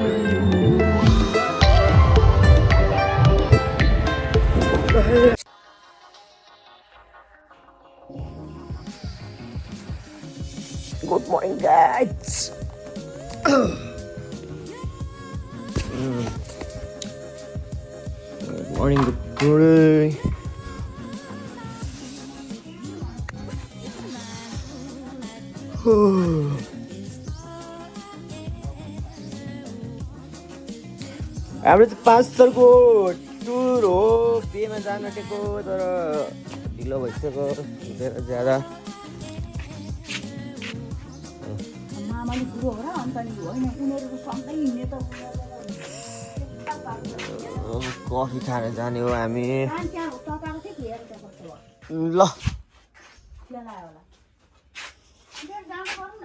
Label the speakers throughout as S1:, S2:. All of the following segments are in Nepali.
S1: Good morning, guys. Good morning, good morning. हाम्रो चाहिँ 5 सालको टुर हो बेमा जान आँटेको तर ढिलो भइसक्यो धेरै ज्यादा
S2: मामाले बुढो हो र अन्त नि होइन उनीहरूको सँगै हिँड्ने त
S1: कफी खान जाने हो हामी
S2: त्यहाँ तताएको थियो हेर त्यहाँ कस्तो भयो
S1: ल
S2: त्यहाँ लाग्यो होला त्यहाँ जानु पर्नु न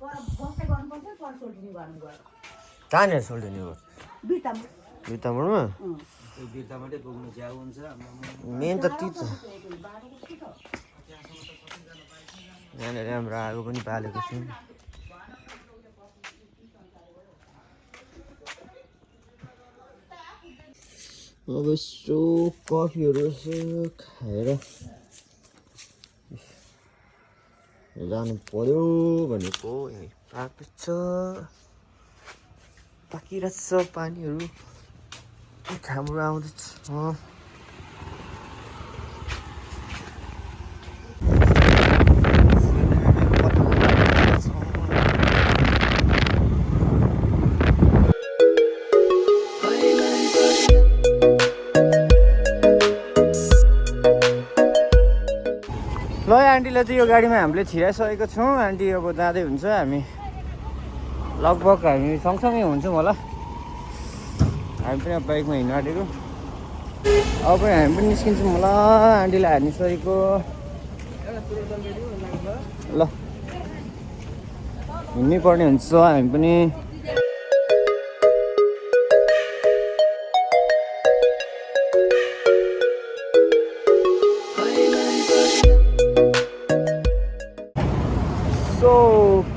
S2: पर बस्दै गर्नुपर्छ पर सोल्टिनी गर्नु गयो
S1: कहाँनिर सोल्टिनी हो
S2: बिर्तामा
S1: बिर्तामोडमा
S3: बिर्तामाटै पुग्नु च्याउ हुन्छ
S1: मेन त ती छ यहाँनिर हाम्रो आगो पनि पालेको छु अब यसो कफीहरू यसो खाएर जानु पर्यो भनेको पाएको छ पाकिरहेछ पानीहरू हाम्रो आउँदैछ ल आन्टीलाई चाहिँ यो गाडीमा हामीले छिराइसकेको छौँ आन्टी अब जाँदै हुन्छ हामी लगभग हामी सँगसँगै हुन्छौँ होला हामी पनि अब बाइकमा हिँड्नु आँटेको अब पनि हामी पनि निस्किन्छौँ होला आन्टीलाई हानिसकेको ल हिँड्नै पर्ने हुन्छ हामी पनि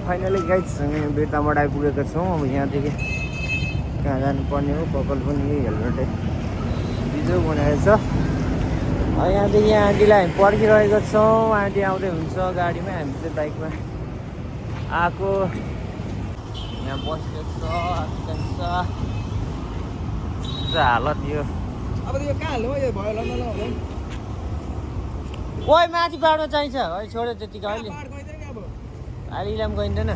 S1: फाइनली गाइज हामी बिर्तामोड आइपुगेका छौँ अब यहाँदेखि कहाँ जानुपर्ने हो कपाल पनि हेलमेटै बिजो बनाएको छ यहाँदेखि यहाँ आन्टीलाई हामी पर्खिरहेको छौँ आन्टी आउँदै हुन्छ गाडीमा हामी चाहिँ बाइकमा आएको यहाँ बसेको छ हालत यो
S3: अब यो कहाँ हाल्नु यो भयो ल
S1: ओइ माथि बाँड्न चाहिन्छ है छोड्यो त्यतिकै अहिले अहिले इलाम गइँदैन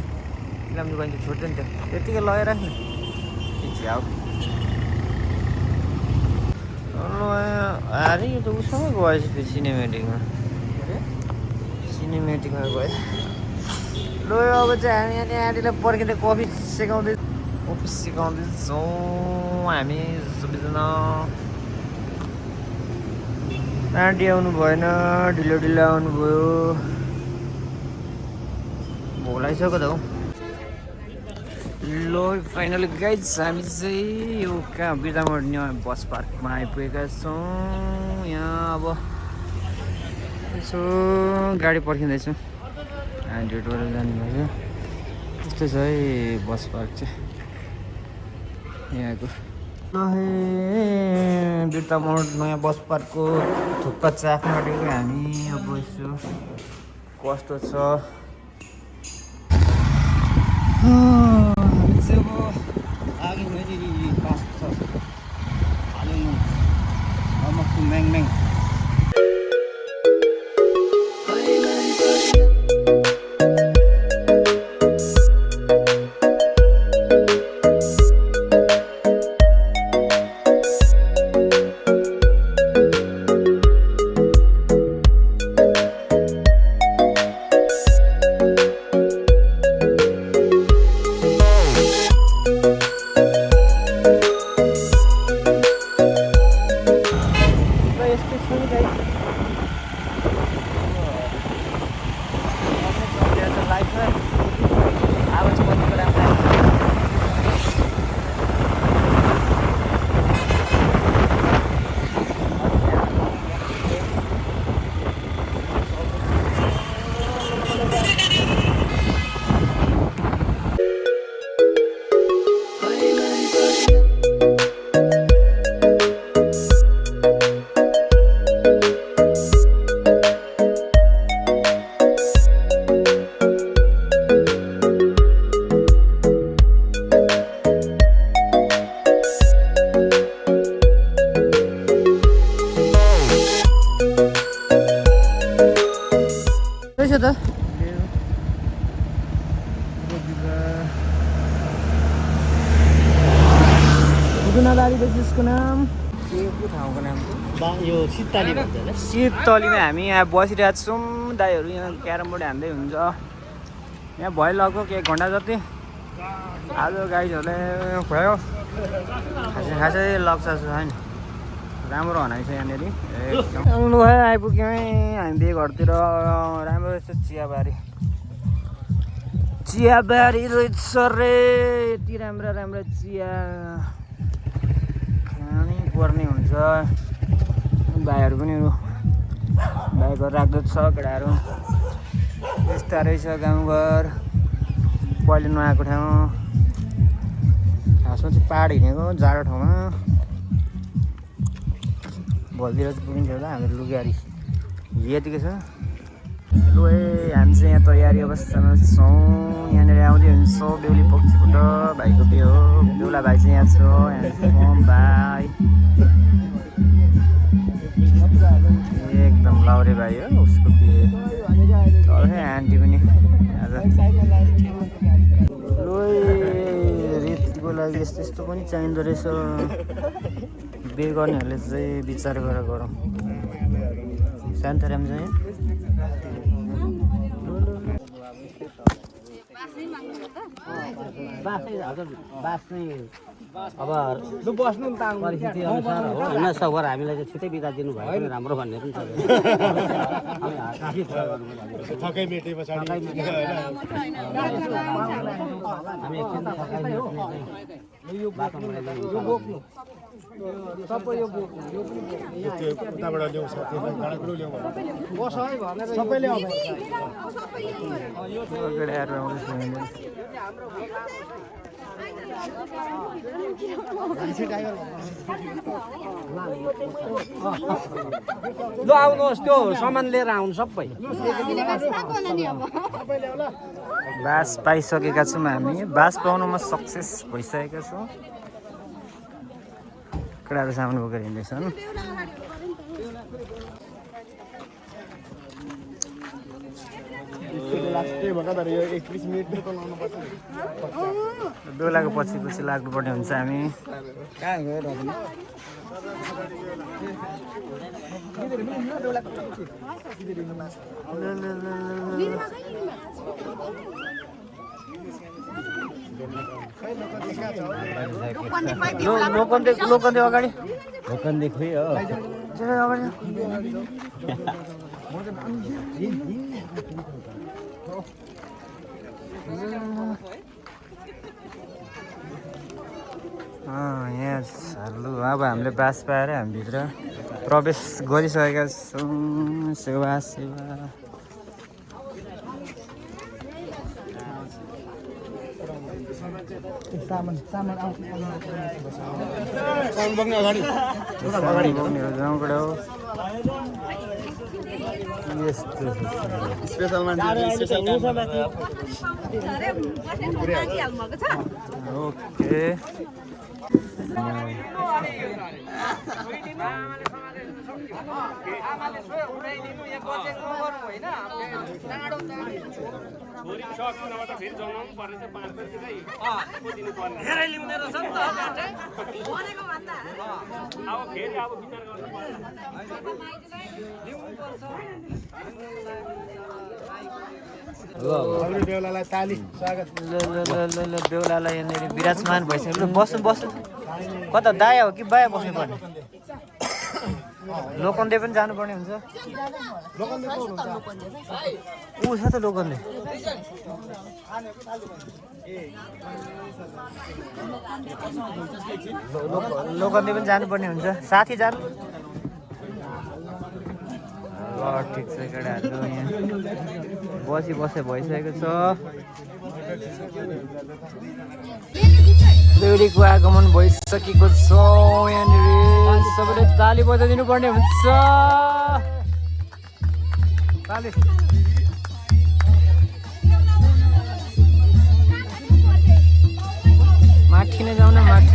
S1: इलाम गइन्छ छोड्दैन त्यो त्यतिकै लगाएर नि झ्याउ अरे यो त उसँगै गएछ त्यो सिनेमेटिकमा गएछ ल अब चाहिँ हामी यहाँ आन्टीलाई पर्खेर कफी सिकाउँदैछौँ हामी सबैजना आन्टी आउनु भएन ढिलो आउनुभयो भोक लागिसक्यो त हौ ल फाइनली गाइज हामी चाहिँ यो कहाँ बिर्तामोड बस पार्कमा आइपुगेका छौँ यहाँ अब यसो गाडी पर्खिँदैछौँ ड्युटीबाट जानुभएको त्यस्तो छ है बस पार्क चाहिँ यहाँको ल बिर्तामोड नयाँ बस पार्कको थुक्पा चाख्न आँटेको हामी अब यसो कस्तो छ आगे मेरी पास था मैंग अन्नदारी बेसी उसको नाम के ठाउँको नाम
S3: यो शीतली भन्छ होला
S1: शीतलीमा हामी यहाँ बसिरहेको छौँ दाइहरू यहाँ क्यारम बोर्ड हान्दै हुन्छ यहाँ भयो लगभग 1 घन्टा जति आज गाइजहरूले भयो खासै लाग्छ छैन राम्रो हनाइ छ यहाँनिर एकदम लु है आइपुग्यौँ हामी बिहे घरतिर राम्रो रहेछ चियाबारी रहेछ रे यति राम्रा राम्रा चिया खानै पर्ने हुन्छ भाइहरू पनि भाइको राख्दछ केटाहरू यस्ता रहेछ गाउँघर पहिले नआएको ठाउँ खासमा चाहिँ पाहाड हिँडेको जाडो ठाउँमा भोलितिर चाहिँ पुगिन्छ होला हाम्रो लुगारी यतिकै छ लु है हामी चाहिँ यहाँ तयारी अवस्थामा छौँ यहाँनिर आउँदै हुन्छौँ बेहुली पक्षबाट भाइको बिहे हो बेहुला भाइ चाहिँ यहाँ छ भाइ एकदम लाउरे भाइ हो उसको बिहे चल है आन्टी पनि आज लु रीतिको लागि यस्तो यस्तो पनि चाहिँदो रहेछ बिहे गर्नेहरूले चाहिँ विचार गरेर गरौँ शान्ताराम चाहिँ
S3: अब बस्नु नि त परिस्थिति अनुसार हो होइन सबर हामीलाई चाहिँ छिटै बिदा दिनु भयो भने राम्रो भन्ने पनि छ थकाइ मेटे पछाडि हामी एकछिन थकाइ मेट्ने यो बाटो बोक्नु सबै यो बोक्नु यो उताबाट ल्याउँछ त्यसलाई गाडाकुलो ल्याउँ बस है भनेर सबैले आउँछ यो ल आउनुहोस् त्यो सामान लिएर आउनु सबै
S1: बास पाइसकेका छौँ हामी बास पाउनुमा सक्सेस भइसकेका छौँ केटाहरू सामान बोकेर हिँड्दैछन् बेहुलाको पछि पछि लाग्नुपर्ने हुन्छ हामी लोकन्दै अगाडि
S3: दोकानदेखि खोइ हो
S1: यहाँ लु अब हामीले बास पाएर हामीभित्र प्रवेश गरिसकेका छौँ सेवा गाउँबाट हो यस्तो
S3: स्पेशल मान्छे
S1: ओके
S3: बेहुलालाई ताली स्वागत
S1: ल बेहुलालाई यहाँनिर विराजमान भइसक्यो बस्नु कता दाया हो कि बाया बस्नु पर्ने लोकन्दे पनि जानुपर्ने हुन्छ ऊ छ त लोकन्दे लोकन्दे पनि जानुपर्ने हुन्छ साथी जानु ल ठिक छ केटाहरू यहाँ बसे भइसकेको छ बेहुलीको आगमन भइसकेको छ यहाँनिर सबैले ताली बजाइदिनु पर्ने हुन्छ ताली माथि नै जाउँ न माथि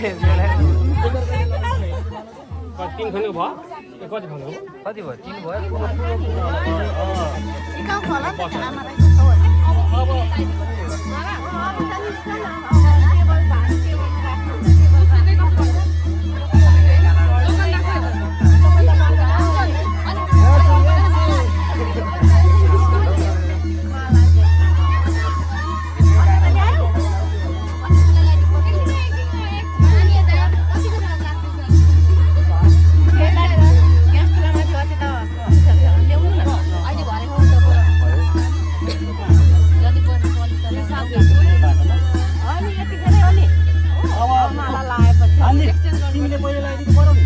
S3: 3 खण्डको भयो कति खण्डको
S1: कति भयो 3 भयो
S3: तिमीले पहिला लगाइदिनु पर्यो नि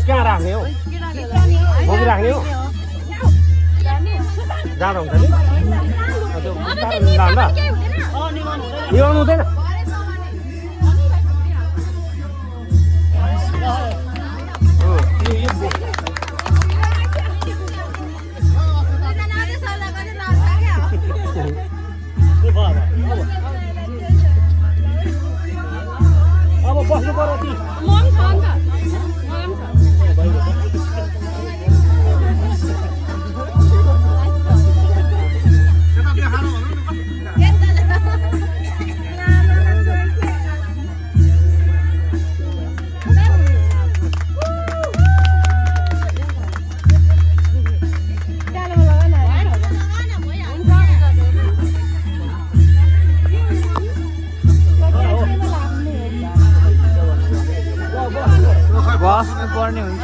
S3: कहाँ राख्ने हो बोकी राख्ने हो जाडो हुन्छ नि निभाउनु हुँदैन अब बस्नु पर्यो बस्नुपर्ने हुन्छ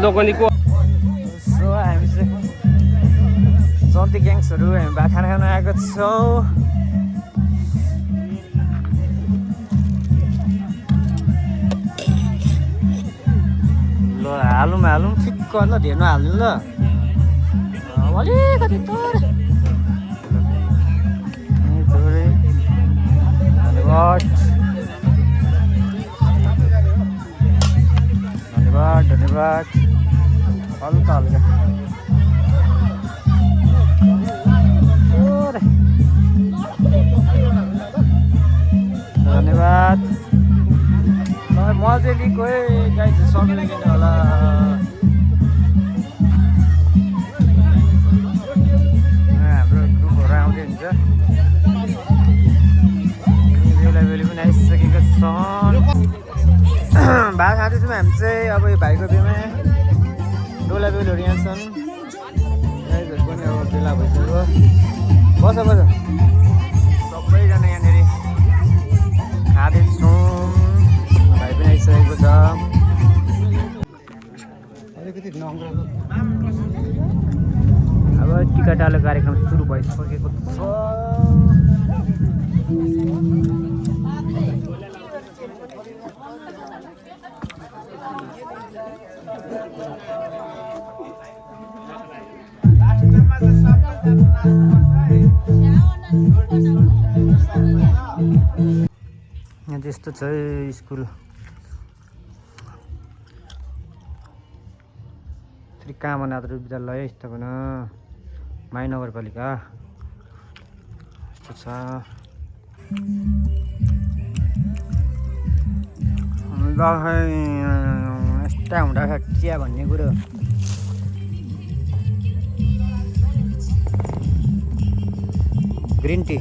S3: लोकनीको हामी चाहिँ जन्ती ग्याङ्सहरू हामी भात खाना खान आएको छौँ ल हालौँ ठिक्क ल धेर नहाल्नु ल अलिकति थोरै धन्यवाद हल्का हल्का धन्यवाद मजेलीको गाई चाहिँ सकेर किन होला हाम्रो ग्रुपहरू आउँदै हुन्छ बेला बेली पनि आइसकेको छ भात खाँदैछौँ हामी चाहिँ अब यो भाइको बिहेमा डोला बेलहरू यहाँ छन् गाईहरू पनि अब बेला भइसक्यो बस सबैजना यहाँनिर खाँदैछौँ भाइ पनि आइसकेको छ अब टिका डालो कार्यक्रम सुरु भइसकेको छ
S1: यहाँ त्यस्तो छ स्कुल श्री कामनाथ विद्यालय स्थापना माई नगरपालिका यस्तो छ यस्ता हुँदा चिया भन्ने कुरो ग्रिन टी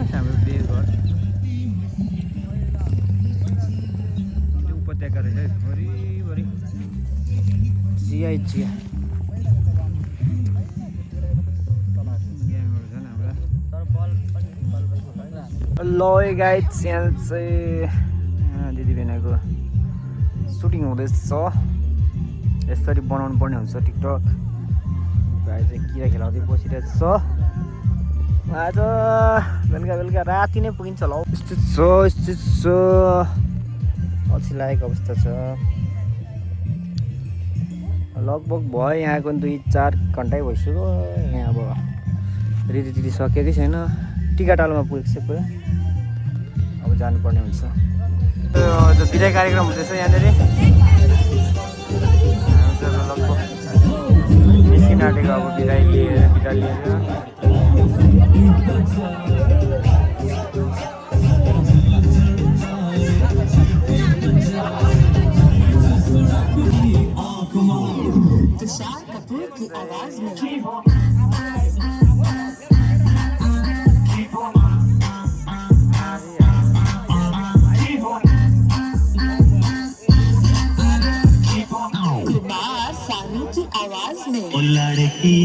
S1: हाम्रो बेघर उपत्यका रहेछ भरिभरि चिया चिया ल गाइज यहाँ चाहिँ दिदीबहिनीको सुटिङ हुँदैछ यसरी बनाउनु पर्ने हुन्छ टिकटक भाइ चाहिँ किरा खेलाउँदै बसिरहेछ आज बेलुका बेलुका राति नै पुगिन्छ होला यस्तो छ अल्छी लागेको अवस्था छ लगभग भयो यहाँको 2-4 घन्टै भइसक्यो यहाँ अब रेडी सकेकै छैन टिकाटालोमा पुगेको छ पुरा अब जानुपर्ने हुन्छ बिदाई कार्यक्रम हुँदैछ यहाँनिर लगभग निस्किन आँटेको अब बिदा लिएर
S4: तुषार कपूर की आवाज में कुमार सानू की आवाज में लड़की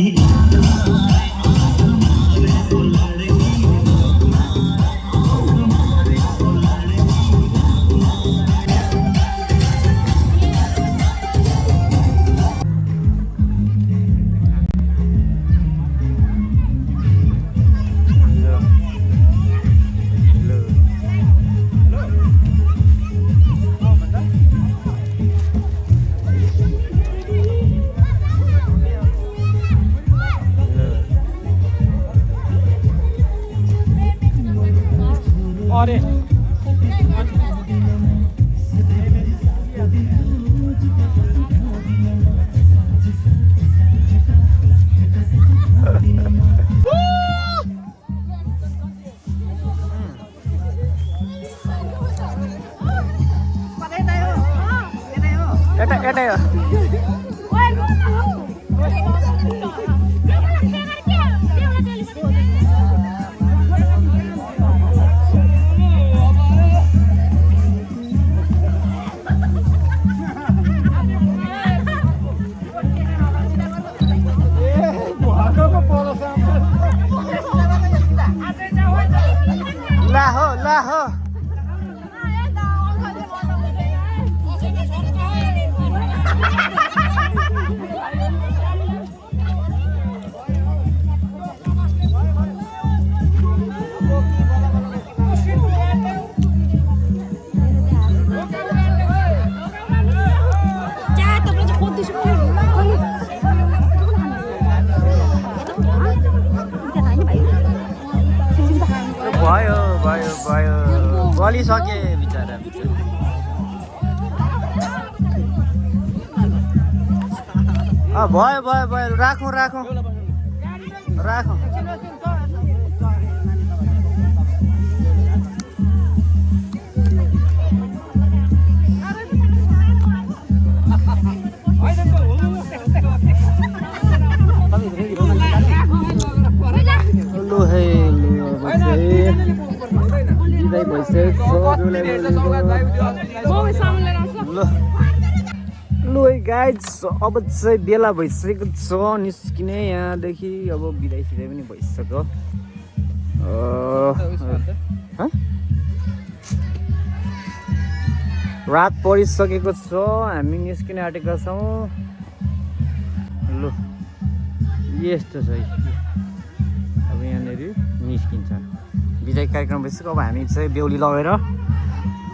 S1: अरे एटै हो ला हो भयो गलिसके बिचरा भयो राखौँ लु गाइज अब चाहिँ बेला भइसकेको छ निस्किने यहाँदेखि अब बिदाई पनि भइसक्यो रात परिसकेको छ हामी निस्किन आँटेका छौँ लु यस्तो छ अब यहाँनिर निस्किन्छ बिदाई कार्यक्रम भइसक्यो अब हामी चाहिँ बेहुली लगेर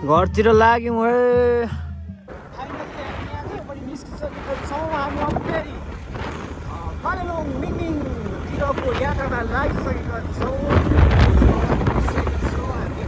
S1: घरतिर लाग्यौँ है निस्किसकेको छौँ हामी अब फेरि कालेबुङ मिङतिरको यात्रामा लागिसकेका छौँ हामी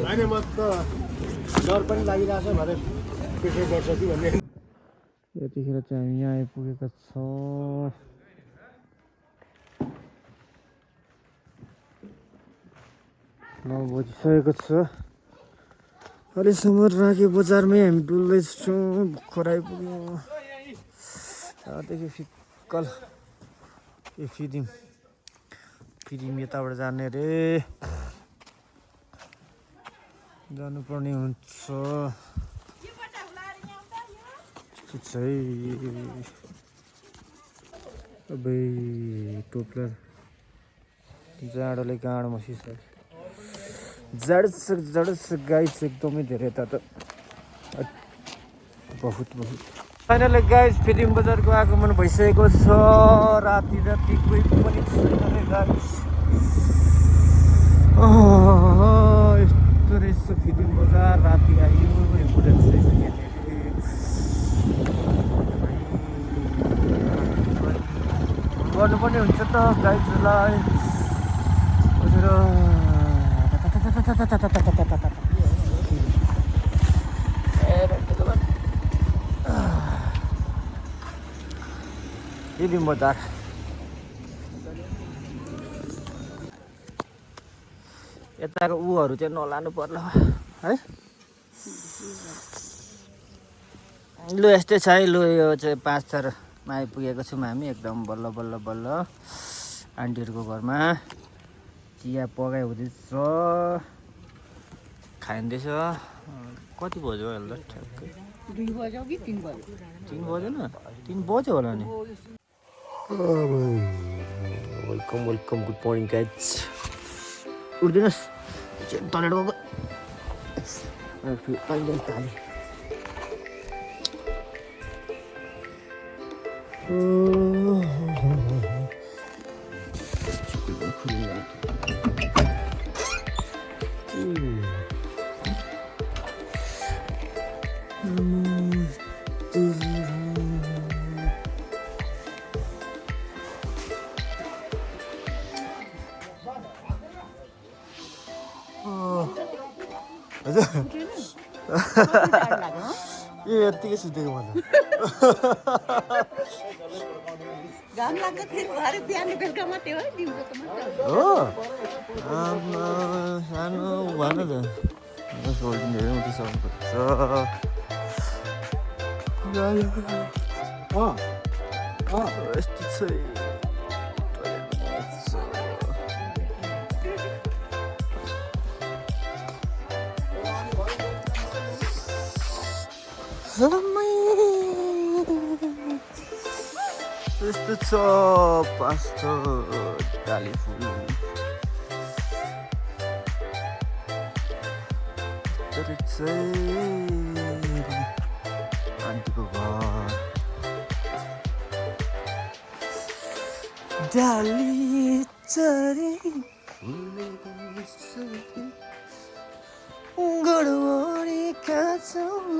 S3: होइन म त डर पनि लागिरहेको छ भरे प्रेसर बढ्छ कि भन्ने
S1: यतिखेर चाहिँ हामी यहाँ आइपुगेका छौँ 9 बजिसकेको छ अहिलेसम्म राखे बजारमै हामी डुल्दैछौँ भर्खर आइपुग्यौँ त्यहाँदेखि फिक्कल फिदिम यताबाट जाने रे जानुपर्ने हुन्छ अबे टोप्लर जाडोले गाँड मसिसक्यो जडस गाइस एकदमै धेरै त बहुत फाइनली गाइस फिल्म बजारको आगमन भइसकेको छ राति कोही पनि छैन गाइस यस्तो रहेछ फिल्म बजार राति आयो बुढेल गर्नुपर्ने हुन्छ त गाइजलाई बसेर फिल्म बजार यताको ऊहरू चाहिँ नलानु पर्ला है लु यस्तै छ है लु यो चाहिँ 5 थरमा आइपुगेको छौँ हामी एकदम बल्ल आन्टीहरूको घरमा चिया पकाइ हुँदैछ खाइँदैछ कति बज्यो अहिले ठ्याक्कै
S2: 2 बज्यो कि 3 बज्यो
S1: 3 बजेन 3 बज्यो होला नि वेलकम गुड मर्निङ गाइज उठ्दिनुहोस् टयलेट गएको थालेँ यो यत्तिकै सुतेको मलाई
S2: घाम लाग्छ फेरि बिहान बेलुका मात्रै हो दिउँसो त मात्रै
S1: हो सानो भएन त सोल्टिनेर मात्रै सक्नुपर्छ यस्तो छ यस्तो छ पास्तो डाली फुल आन्टीको घर डाली चरी गडबडीका सुन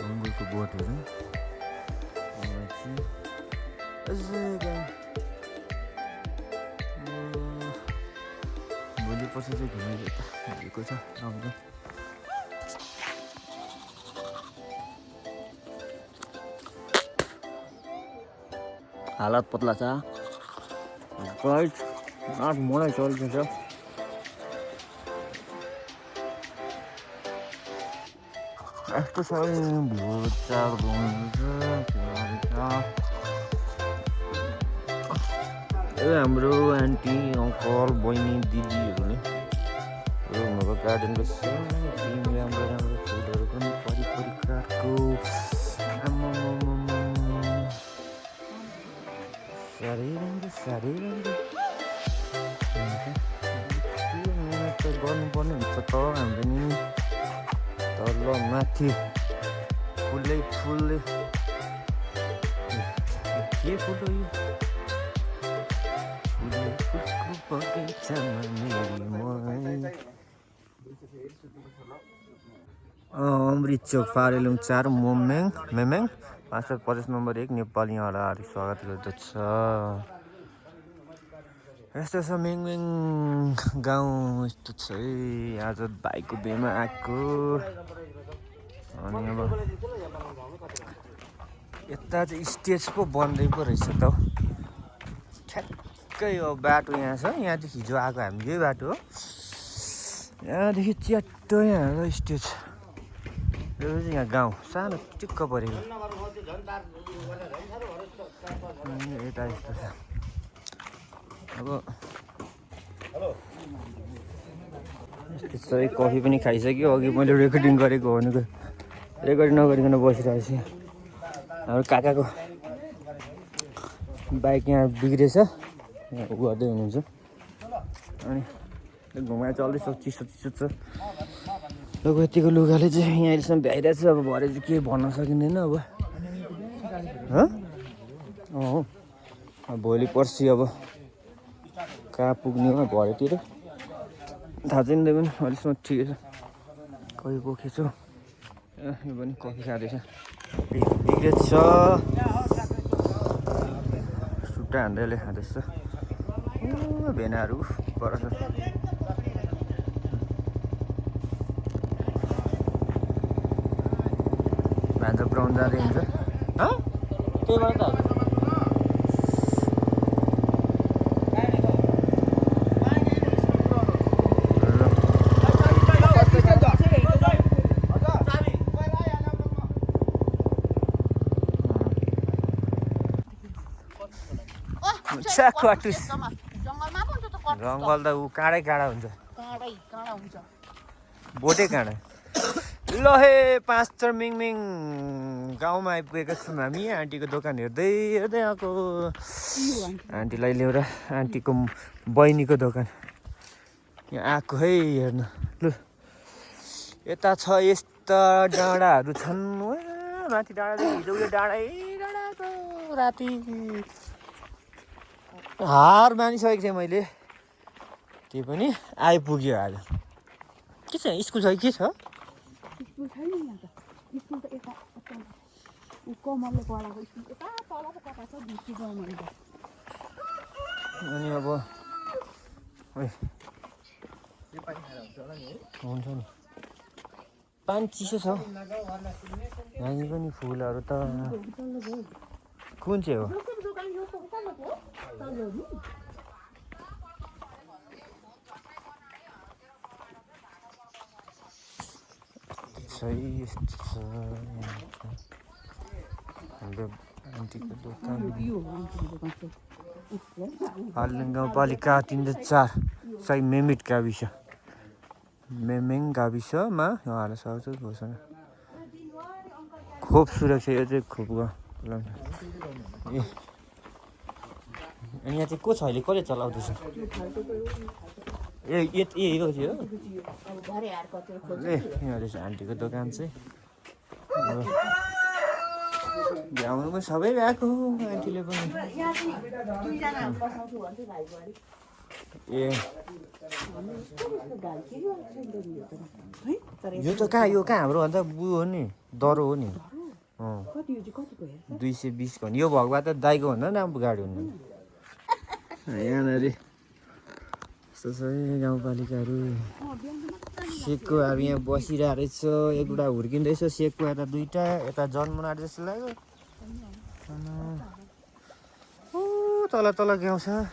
S1: अङ्गुरको बोटहरू भोलि पछि चाहिँ घुमेको छ राम्रो हालत पतला छ गाइस आठ मलाई चल्दैछ यस्तो छ भोचार हाम्रो आन्टी अङ्कल बहिनी दिदीहरूले उनीहरूको गार्डनको राम्रो फुलहरू पनि परिकारको साह्रै राम्रो मिहिनेत त गर्नुपर्ने हुन्छ त हाम्रो नि तल माथि फुलै फुल के फुल हो यो फुलको बगैँचामा मेरी मै अमृत चोक फारेलुङ 4 मेमेङ 550 नम्बर 1 नेपाली यहाँलाई हार्दिक स्वागत गर्दछ। यस्तो छ मेङमेङ गाउँ यस्तो छ है। आज भाइको बिहेमा आएको अनि अब यता चाहिँ स्टेज पो बन्दै पो रहेछ त हौ। ठ्याक्कै यो बाटो यहाँ छ, यहाँदेखि हिजो आएको हामी यही बाटो हो। यहाँदेखि च्याट्टो यहाँ स्टेज, यो चाहिँ यहाँ गाउँ सानो टिक्क परेको यता यस्तो छ। अब यस्तो छ है, कफी पनि खाइसक्यो। अघि मैले रेकर्डिङ गरेको भनेको रेकर्डिङ नगरिकन बसिरहेको छु। हाम्रो काकाको बाइक यहाँ बिग्रेछ, यहाँ उ गर्दै हुनुहुन्छ अनि घुमाएर चल्दैछ, चिसो चिसो छ। लोक यतिको लुगाले चाहिँ यहाँ अहिलेसम्म भ्याइरहेको छ। अब भरे चाहिँ के भन्न सकिँदैन अब भोलि पर्सि अब कहाँ पुग्ने हो भरेतिर थाहा छैन पनि। अहिलेसम्म ठिकै छ, कहीँ बोकेछु। यो पनि कफी खाँदैछ, बिग्रेछ सुट्टा हान्दैले खाँदैछ। भेनाहरू पर छ। भान्जा पुऱ्याउनु जाँदै हुन्छ त्यही भएर त जङ्गल त ऊ काँडै काँडा हुन्छ, बोटै काँडा। ल हे 5 मिङमिङ गाउँमा आइपुगेका छौँ हामी। आन्टीको दोकान हेर्दै हेर्दै आएको, आन्टीलाई लिएर आन्टीको बहिनीको दोकान यहाँ आएको है हेर्न। लु यता छ यस्ता डाँडाहरू छन्, माथि डाँडादेखि हिजो उयो डाँडाको राति हार मानिसकेको थिएँ मैले। त्यही पनि आइपुग्यो आज। के छ स्कुल छ कि के छ?
S2: स्कुल छैन यहाँ त। स्कुल त यता कमलले पढाएको स्कुल यता तल पो कता छ भित्री गाउँमा।
S1: अनि अब हुन्छ नि, पानी चिसो छ। यहाँ पनि फुलहरू त कुन चाहिँ हो? यस्तो छ हाम्रो आन्टीको दोकान। हालेङ गाउँपालिका 304 सही मेमिट गाविस, मेमेङ गाविसमा हाल्न सक्छ घोषणा। खोप सुरक्षा, यो चाहिँ खोप ए अनि यहाँ चाहिँ को छ अहिले, कसले चलाउँदैछ? ए यो चाहिँ हो ए यहाँ रहेछ आन्टीको दोकान चाहिँ। भ्याउनु पनि सबै भ्याएको आन्टीले पनि। ए यो त कहाँ, यो कहाँ हाम्रो अन्त उयो हो नि, दरो हो नि। 220 भन्यो। यो भगवा त दाइको भन्दा पनि राम्रो गाडी हुनु। यहाँनिर यस्तो छ गाउँपालिकाहरू। सेकको अब यहाँ बसिरहेको रहेछ, एउटा हुर्किँदैछ सेकको, यता दुईवटा, यता जन्मन आँट जस्तो लाग्यो। ओ तल तल गाउँ छ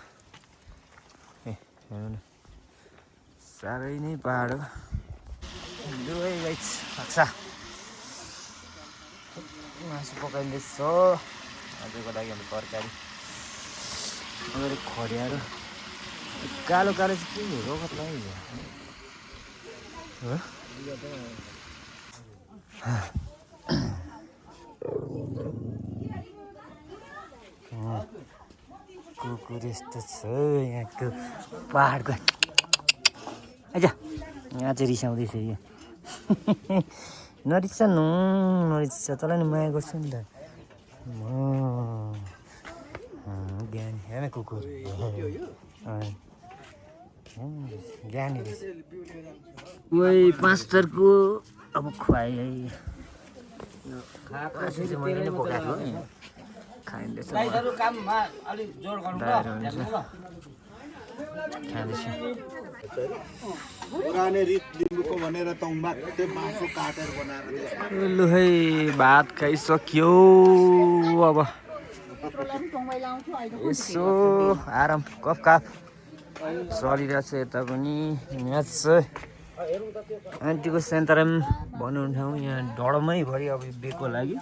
S1: ए हेर्नु न, साह्रै नै पाहाड हो। दुवै गाइस सक्छ मासु पकाइँदैछ आजको लागि। हाम्रो तरकारी अगाडि खड्याएर कालो कालो चाहिँ के हो कता कुकुर यस्तो छ यहाँको पाहाडको। आइजा यहाँ चाहिँ रिसाउँदैछ यो। नरिसा न नरिसा, तँलाई नि माया गर्छु नि त म। ज्ञान हेर्न कुकुर ज्ञानी वही 5 तरको अब खुवाइ मैले नै पकाएको खाइँदैछ
S3: पुराने रित लिम्बूको भनेर तम्बाक त्यो मासु काटेर बनाएर
S1: लु है भात खाइसक्यो अब यसो आराम कफ काफ चलिरहेको छ यता पनि म्याच चाहिँ आन्टीको सेन्टरमा भन्नु ठाउँ यहाँ डडमै भरि अब बेको लागि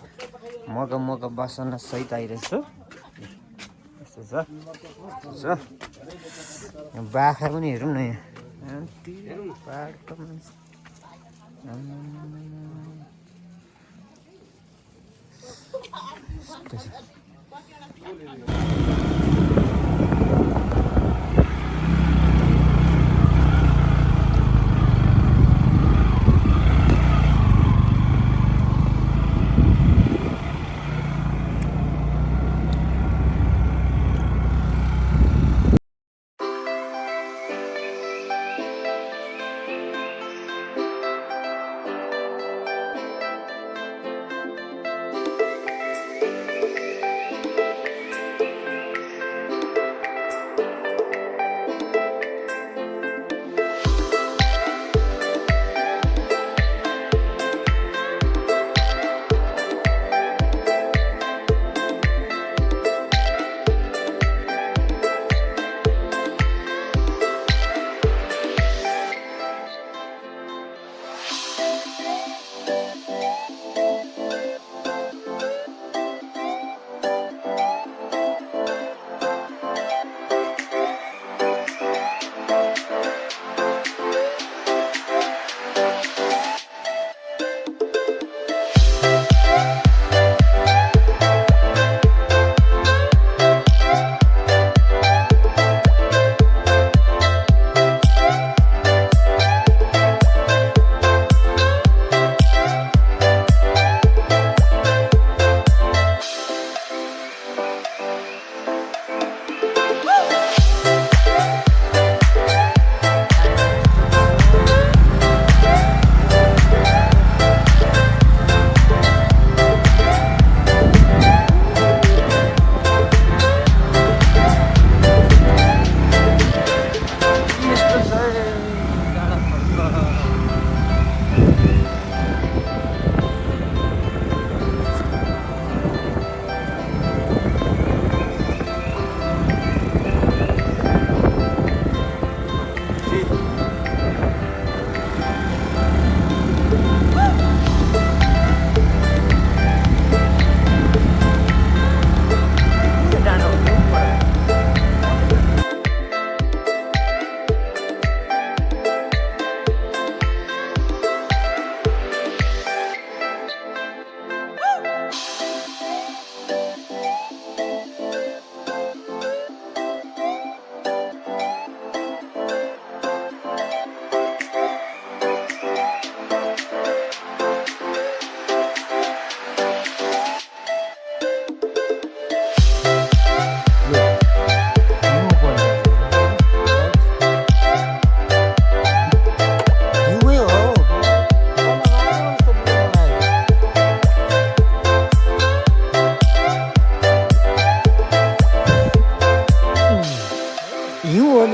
S1: मका बासना सहित आइरहेछ यस्तो छ बाख्रा पनि हेरौँ न यहाँ आन्टी पाहाडको मान्छे यस्तो छ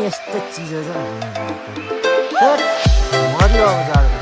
S1: यस्तो चिजहरू मर्यो अब जाडो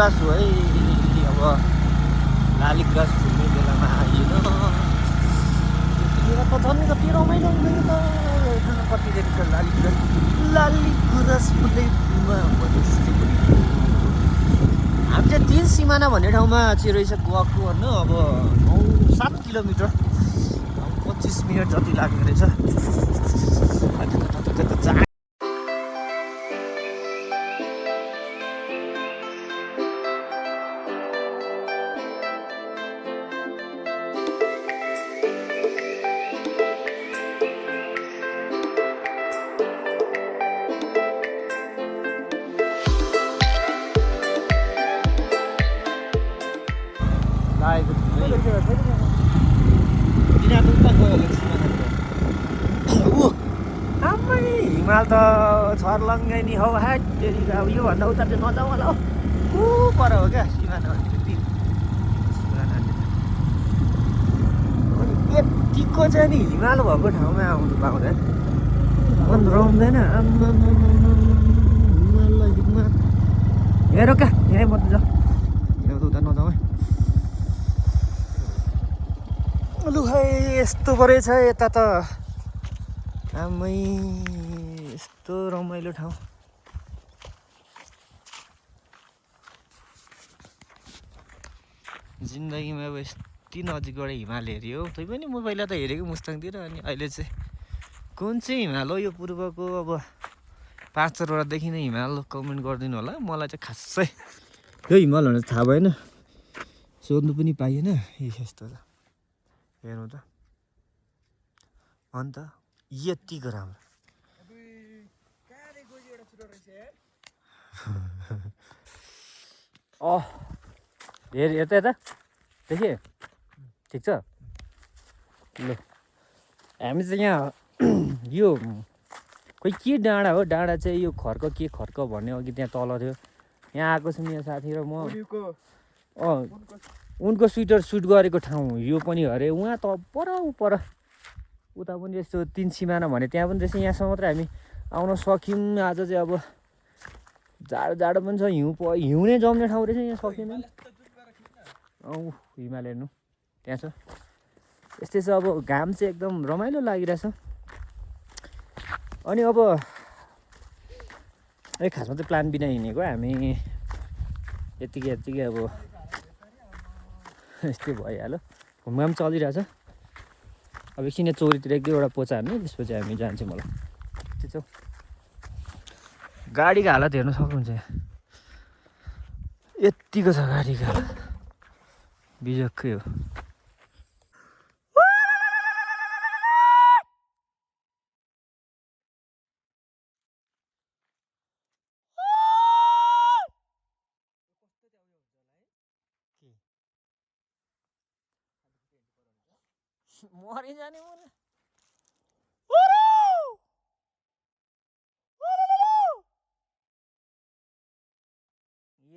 S1: गुराँस हो है अब लाली गुराँस फुल्ने बेलामा आइएन त्यतिखेर त झन् कति रमाइलो हुँदैन त कति देख्छ लाली गुराँस फुल्ने फुलमा भने जस्तै हामी चाहिँ 3 सिमाना भन्ने ठाउँमा चाहिँ रहेछ गएको होइन अब 7 किलोमिटर 25 मिनट जति लाग्ने रहेछ हिमाल त छर्लङ्गै नि हौ हाट अब योभन्दा उता चाहिँ नजाउँ होला हौ को पर हो क्या सिमाना सिमाना अनि यतिको चाहिँ नि हिमाल भएको ठाउँमा आउनु पाउँदैन मन रम्दैन हिमाल हेर क्या यहीँ मात्रै जाऊ यहाँ त उता नजाउँ है लु है यस्तो पो रहेछ यता त आमै यस्तो रमाइलो ठाउँ जिन्दगीमा अब यति नजिकबाट हिमाल हेऱ्यो तै पनि म पहिला त हेरेको मुस्ताङतिर अनि अहिले चाहिँ कुन चाहिँ हिमाल हो यो पूर्वको अब 5-4वटा देखिने हिमाल कमेन्ट गरिदिनु होला मलाई चाहिँ खासै यो हिमाल भनेर थाहा भएन सोध्नु पनि पाइएन यस्तो त हेर्नु त अन्त यतिको राम्रो हेर यता यता देखेँ ठिक छ ल हामी चाहिँ यहाँ यो खोइ के डाँडा हो डाँडा चाहिँ यो खर्क के खर्क भन्ने अघि त्यहाँ तल थियो यहाँ आएको छु मेरो साथी र म उनको स्वेटर सुट गरेको ठाउँ यो पनि अरे उहाँ त पर उता पनि यस्तो 3 सिमाना भने त्यहाँ पनि रहेछ यहाँसम्म मात्रै हामी आउन सक्यौँ आज चाहिँ अब जाडो पनि छ हिउँ नै जम्ने ठाउँ रहेछ यहाँ सकिँदैन हिमाल हेर्नु त्यहाँ छ यस्तै छ अब घाम चाहिँ एकदम रमाइलो लागिरहेछ अनि अब खासमा चाहिँ प्लान बिना हिँडेको हामी यत्तिकै अब यस्तै भइहाल्यो घुमघाम चलिरहेछ अब एकछिन चोरीतिर 1-2वटा पोचा हान्ने त्यसपछि हामी जान्छौँ होला त्यस्तो गाडीको हालत हेर्न सक्नुहुन्छ यत्तिको छ गाडीको हालत बिजक्कै हो मरि जाने मलाई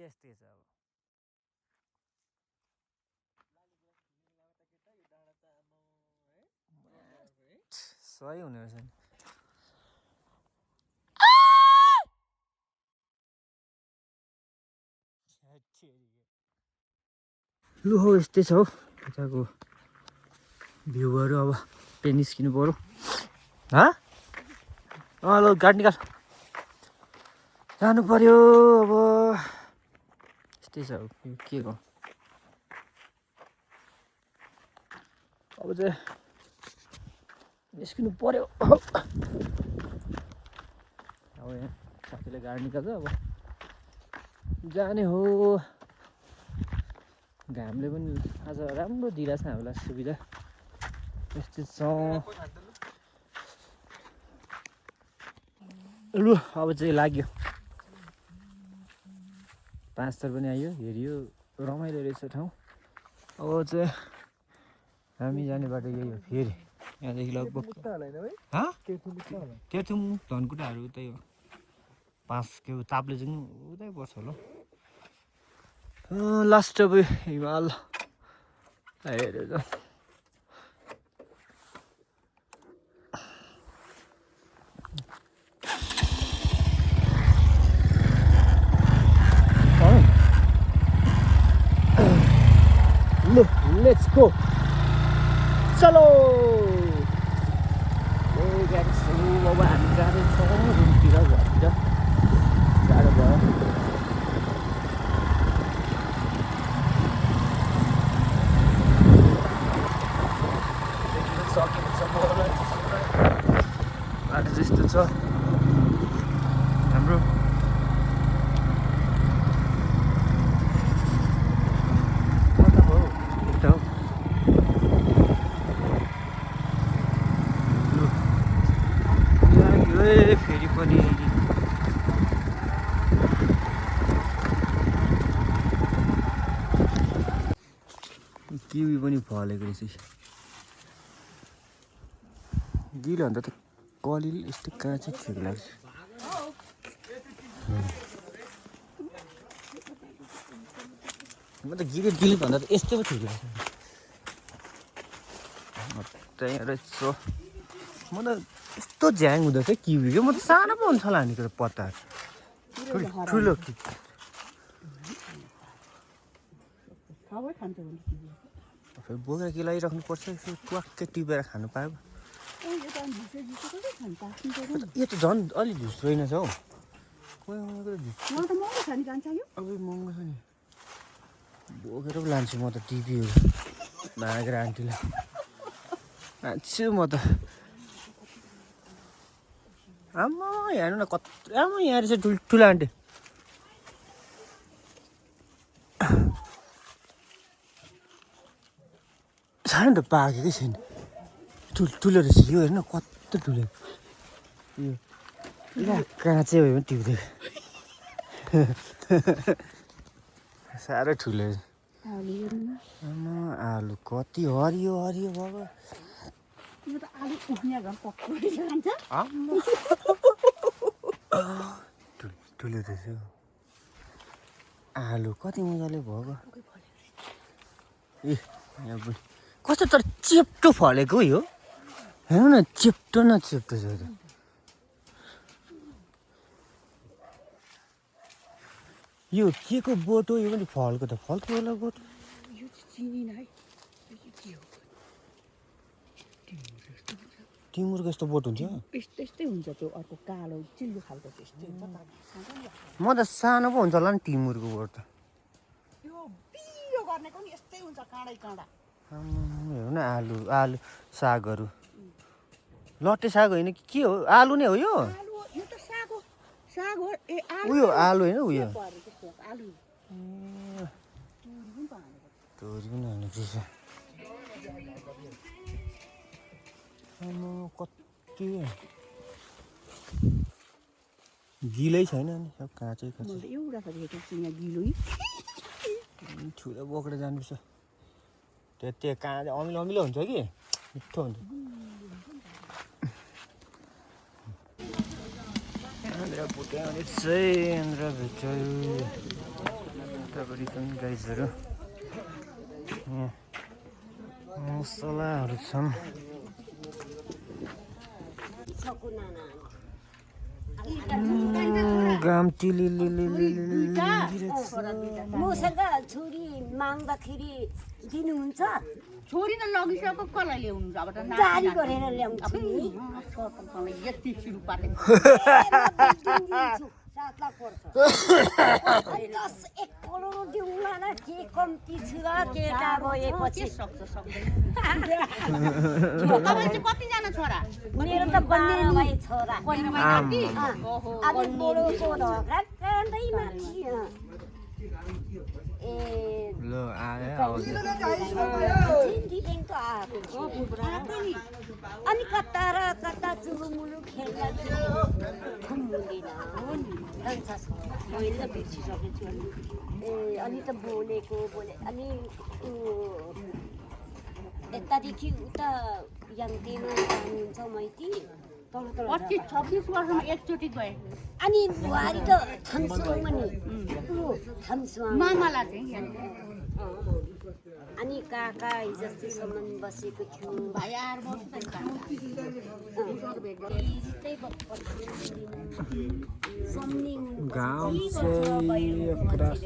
S1: यस्तै छ अब सही हुने रहेछ नि लु हौ यस्तै छ हौ यताको भ्यूहरू अब पेन निस्किनु पऱ्यो ल गाडी निकाल जानु पर्यो अब यस्तै छ के गर्नु अब चाहिँ निस्किनु पर्यो अब यहाँ साथीले गाडी निकाल्छ अब जाने हो घामले पनि आज राम्रो दिइरहेछ हामीलाई सुविधा यस्तै छ लु अब चाहिँ लाग्यो 5 तर पनि आयो हेरियो रमाइलो रहेछ ठाउँ अब चाहिँ हामी जाने बाटो यही हो फेरि यहाँदेखि लगभग तेर्थुम धनकुटाहरू उतै हो 5 के ताप्लेजुङ उतै पर्छ होला लास्ट अब हिमाल हेरेर गो चलो ए गाडी सुरु अब हामी जाँदैछौँ रुमतिर घरतिर जाडो भयो बाटो जस्तो छ हाम्रो फेरि पनि किवी पनि फलेको रहेछ गिलो भन्दा त कलिल यस्तो काँचै ठिक लाग्छ म त गिलो भन्दा त यस्तो पो ठिक लाग्छ त्यही रहेछ म त यस्तो झ्याङ हुँदैछ किवी क्या म त सानो पो हुन्छ होला हानेको त पत्ता ठुलो बोकेर केलाइराख्नुपर्छ यसो ट्वाक्कै टिपेर खानु पायो यो त झन् अलिक झुस रहेनछ हौ अब महँगो छ नि बोकेर पो लान्छु म त टिपीहरू मागेर आन्टीलाई लान्छु म त आम्मा हेर्नु न कत्रो आम्मा यहाँ रहेछ ठुलो आन्टी छैन त पाकेकै छैन ठुलो रहेछ यो हेर्नु कत्रो ठुलो यो काँचै भयो भने टिप्दै साह्रै ठुलो आम्मा आलु कति हरियो हरियो बाबा ठुलो रहेछ आलु कति मजाले भएको ए यहाँ पनि कस्तो तर चेप्टो फलेको यो हेर्नु न चेप्टो न चेप्टो छ यो के को बोट हो यो पनि फलको त फलको होला बोट टिमुरको यस्तो बोट हुन्छ
S2: यस्तै हुन्छ त्यो अर्को कालो चिल्लो खालको त्यस्तै हुन्छ
S1: म त सानो पो हुन्छ होला नि टिमुरको बोट त
S2: यो पिरो गर्नेको नि यस्तै हुन्छ काँडै काँडा
S1: हेर्नु न आलु सागहरू लट्टे साग होइन कि के हो आलु नै हो यो
S2: यो त साग हो ए
S1: उयो आलु होइन उयो
S2: आलु
S1: तोरी पनि हालेको रहेछ कति गिलै छैन नि सब काँचै काँचै
S2: एउटा त भेटेको छु यहाँ गिलो
S1: ठुलो बोकेर जानुपर्छ त्यो कहाँ अमिलो अमिलो हुन्छ कि मिठो हुन्छ भुट्यो भने चाहिँ भेट्यो यतापट्टि पनि गाइजहरू मसलाहरू छन् घाम
S5: मसँग छोरी माग्दाखेरि दिनुहुन्छ
S2: छोरी त लगिसकेको कसलाई ल्याउनु अब त
S5: गाडी गरेर ल्याउँछु नि
S2: यति सुरु पारेको
S5: 7 लाख पर्छ 1 करोड दिउँला न के कम्ती छ केटा भएपछि
S2: सक्छ तपाईँ चाहिँ कतिजना छोरा
S5: मेरो त 12 भाइ छोरा अनि बडोको ढोका काँदैमा थियो
S1: ल आयो
S5: अनि कता र कता चुलुमुलु खेल्दा मैले त बिर्सिसकेको छु ए अनि त बोले अनि यतादेखि उता याङ्तेमा जानुहुन्छ माइती
S2: 26 वर्षमा एकचोटि गए
S5: अनि बुहारी त थाम्सुङमा नि थाम्सुङ
S2: मामाला चाहिँ
S5: अनि काका हिजोसम्म बसेको थियो
S1: गाउँ चाहिँ क्रस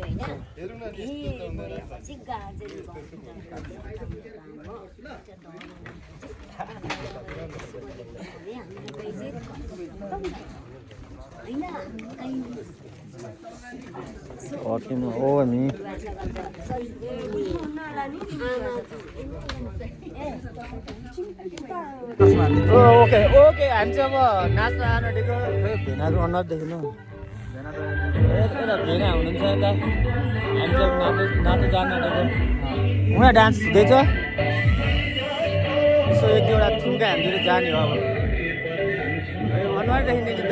S1: हो नि ओके ओके हामी चाहिँ अब नाच्न आँटेको भेनाको अनुहार देख्नु भेना हुनुहुन्छ यता हामी चाहिँ नाच्नु जान आँटेको उहाँ डान्स हुँदैछ यसो एक दुईवटा थुम्का हामीले जाने हो अब अनुहार देखिने नि त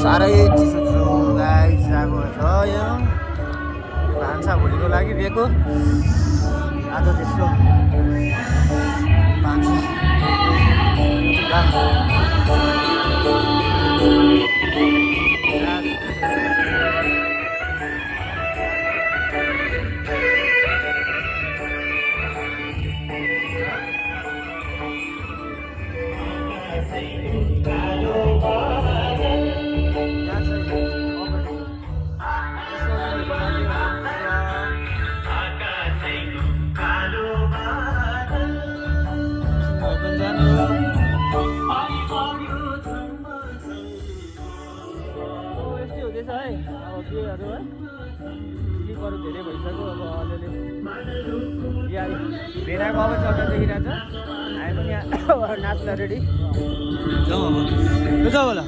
S1: साह्रै चिसो छु गाइस आएको छ यो भान्सा भोलिको लागि दिएको आज त्यस्तो भान्सा धेरै भइसक्यो अब अलिअलि भेनाको अब चल्न देखिरहेछ हामी पनि यहाँ नाच्न रेडी जाउँ अब जाउँ होला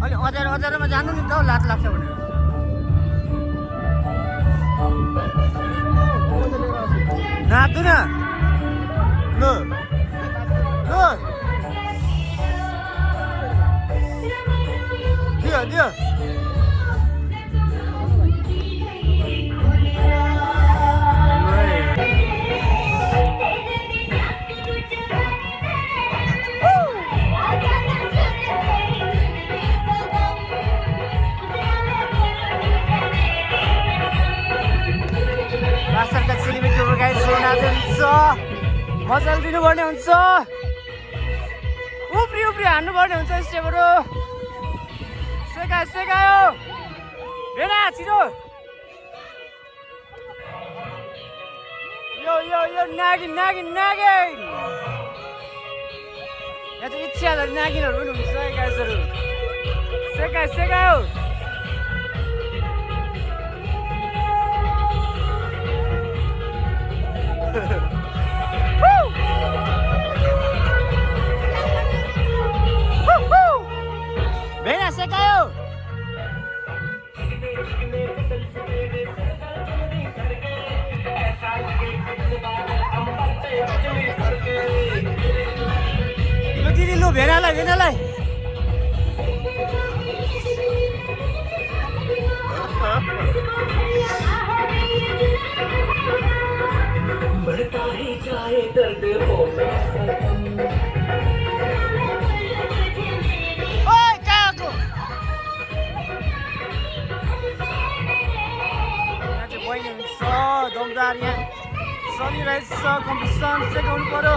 S1: अलि अँध्यारोमा जानु नि त लात लाग्छ भनेर नाच्नु न ल दियो दियो मास्टरका सेलिब्रेटीहरू गाइस नाच्नुहुन्छ मजाले दिनुपर्ने हुन्छ उफ्री उफ्री हान्नुपर्ने हुन्छ स्टेपहरू सेकायो भेना छिटो यो नागिन यहाँ चाहिँ इच्छा नागिनहरू पनि हुन्छ गाइसहरू सेकायो भेना सेकायो लु दिदी लु भेनालाई
S6: बढ़ता ही जाए दर्द हो
S1: दमदार यहाँ चलिरहेछ कम्पिटिसन चेकाउनु पर्यो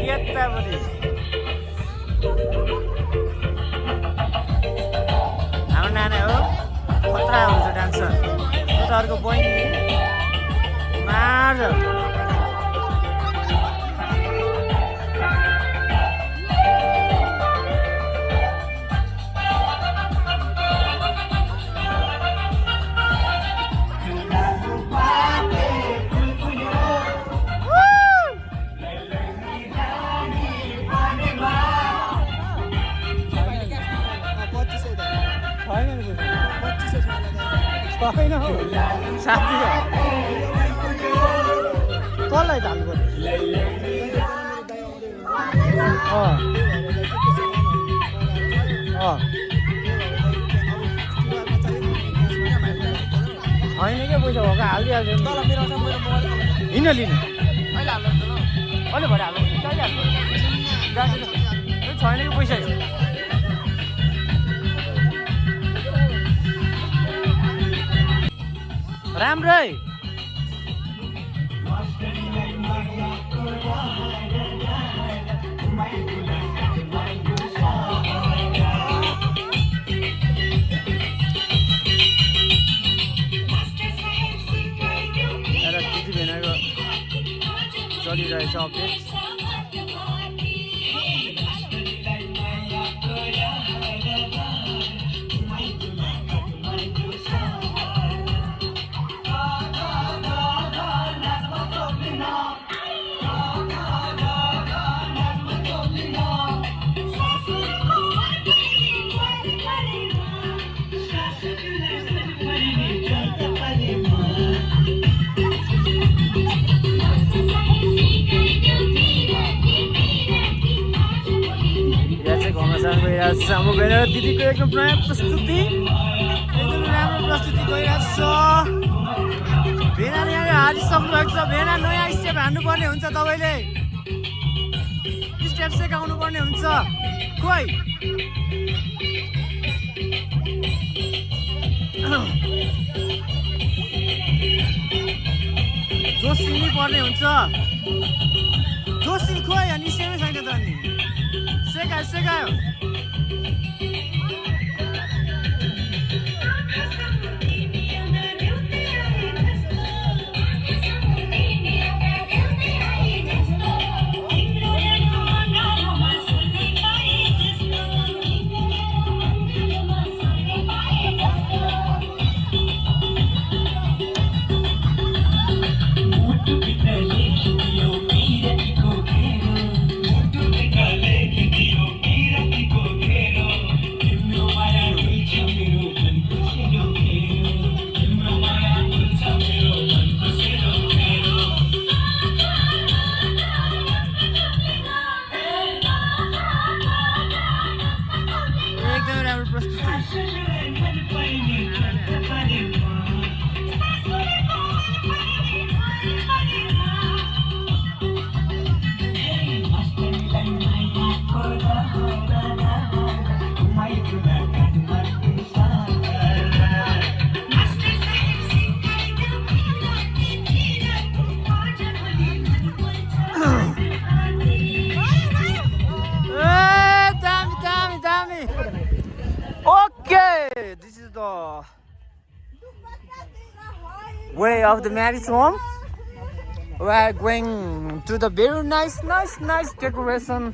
S1: यतापट्टि हाम्रो नाना हो खतरा हुन्छ डान्सर त्यो त अर्को बहिनी
S3: छैन हौ साथी कसलाई धाल्नु पर्यो होइन क्या पैसा भएका हालिदिइहाल्छ हिँड लिनु अहिले भरे हाल्नु कहिले हाल्नु छैन कि पैसा राम्रै त्यति भेनाको चलिरहेछ अपडेट सामु गएर दिदीको एकदम नयाँ प्रस्तुति एकदम राम्रो प्रस्तुति गइरहेको छ भेनाले यहाँ हालिसक्नु भएको छ भेना नयाँ स्टेप हान्नुपर्ने हुन्छ तपाईँले स्टेप सिकाउनु पर्ने हुन्छ खोइ जोस लिनु पर्ने हुन्छ जोस खोइ अनि स्टेपै छैन त अनि सेकायो way of the marriage home. We are going to the very nice decoration.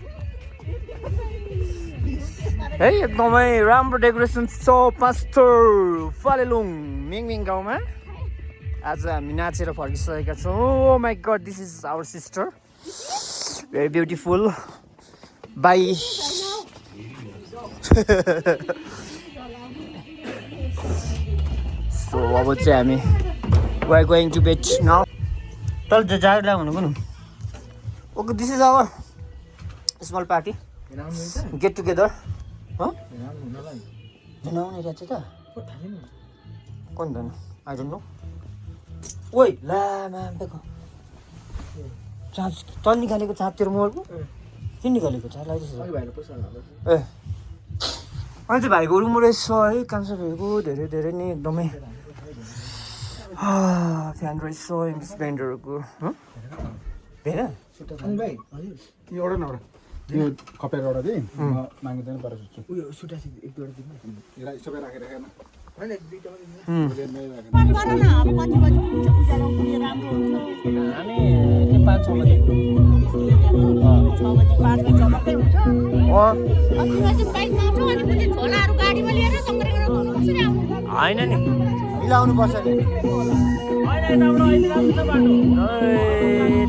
S3: Hey, एकदमै राम्रो डेकोरेसन छ पास्टर फालेलुङ मिङमिङ गाउँमा आज हामी नाचेर फर्किसकेका छौँ. Oh my god, this is our sister. Very beautiful. Bye. So अब चाहिँ हामी we are going to bed now. Tell the jar down. Okay, this is our small party. Get together. Huh? I don't know. Wait, la man, देखो. चल निकालेको चाँतिर मोरको किन निकालेको छ लाइदिस है भाइले पैसा हाल्नु ए अनि चाहिँ भाइको रुम रहेछ है क्यान्सर भएको धेरै नै एकदमै फ्यान रहेछ स्पेन्डरको हैन अनि भाइ यो एउटा न यो कपेर एउटा दे म माग्दैन पर सोच्छु उयो सुटा एक दुईवटा दिनु यसलाई सबै राखेर हेर्न
S2: मन गर न अब कति बजी पुग्छ उज्यालो पुगे राम्रो हुन्छ
S1: हामी 5-6 बजे
S2: 6 बजी 5 बजी जम्मै हुन्छ
S1: अँ
S2: अनि तिमीहरू चाहिँ बाइकमा आउँछौ अनि पछि झोलाहरू गाडीमा लिएर सँगै गरेर घरमा कसरी आउनु
S1: होइन नि
S3: मिलाउनु पर्छ नि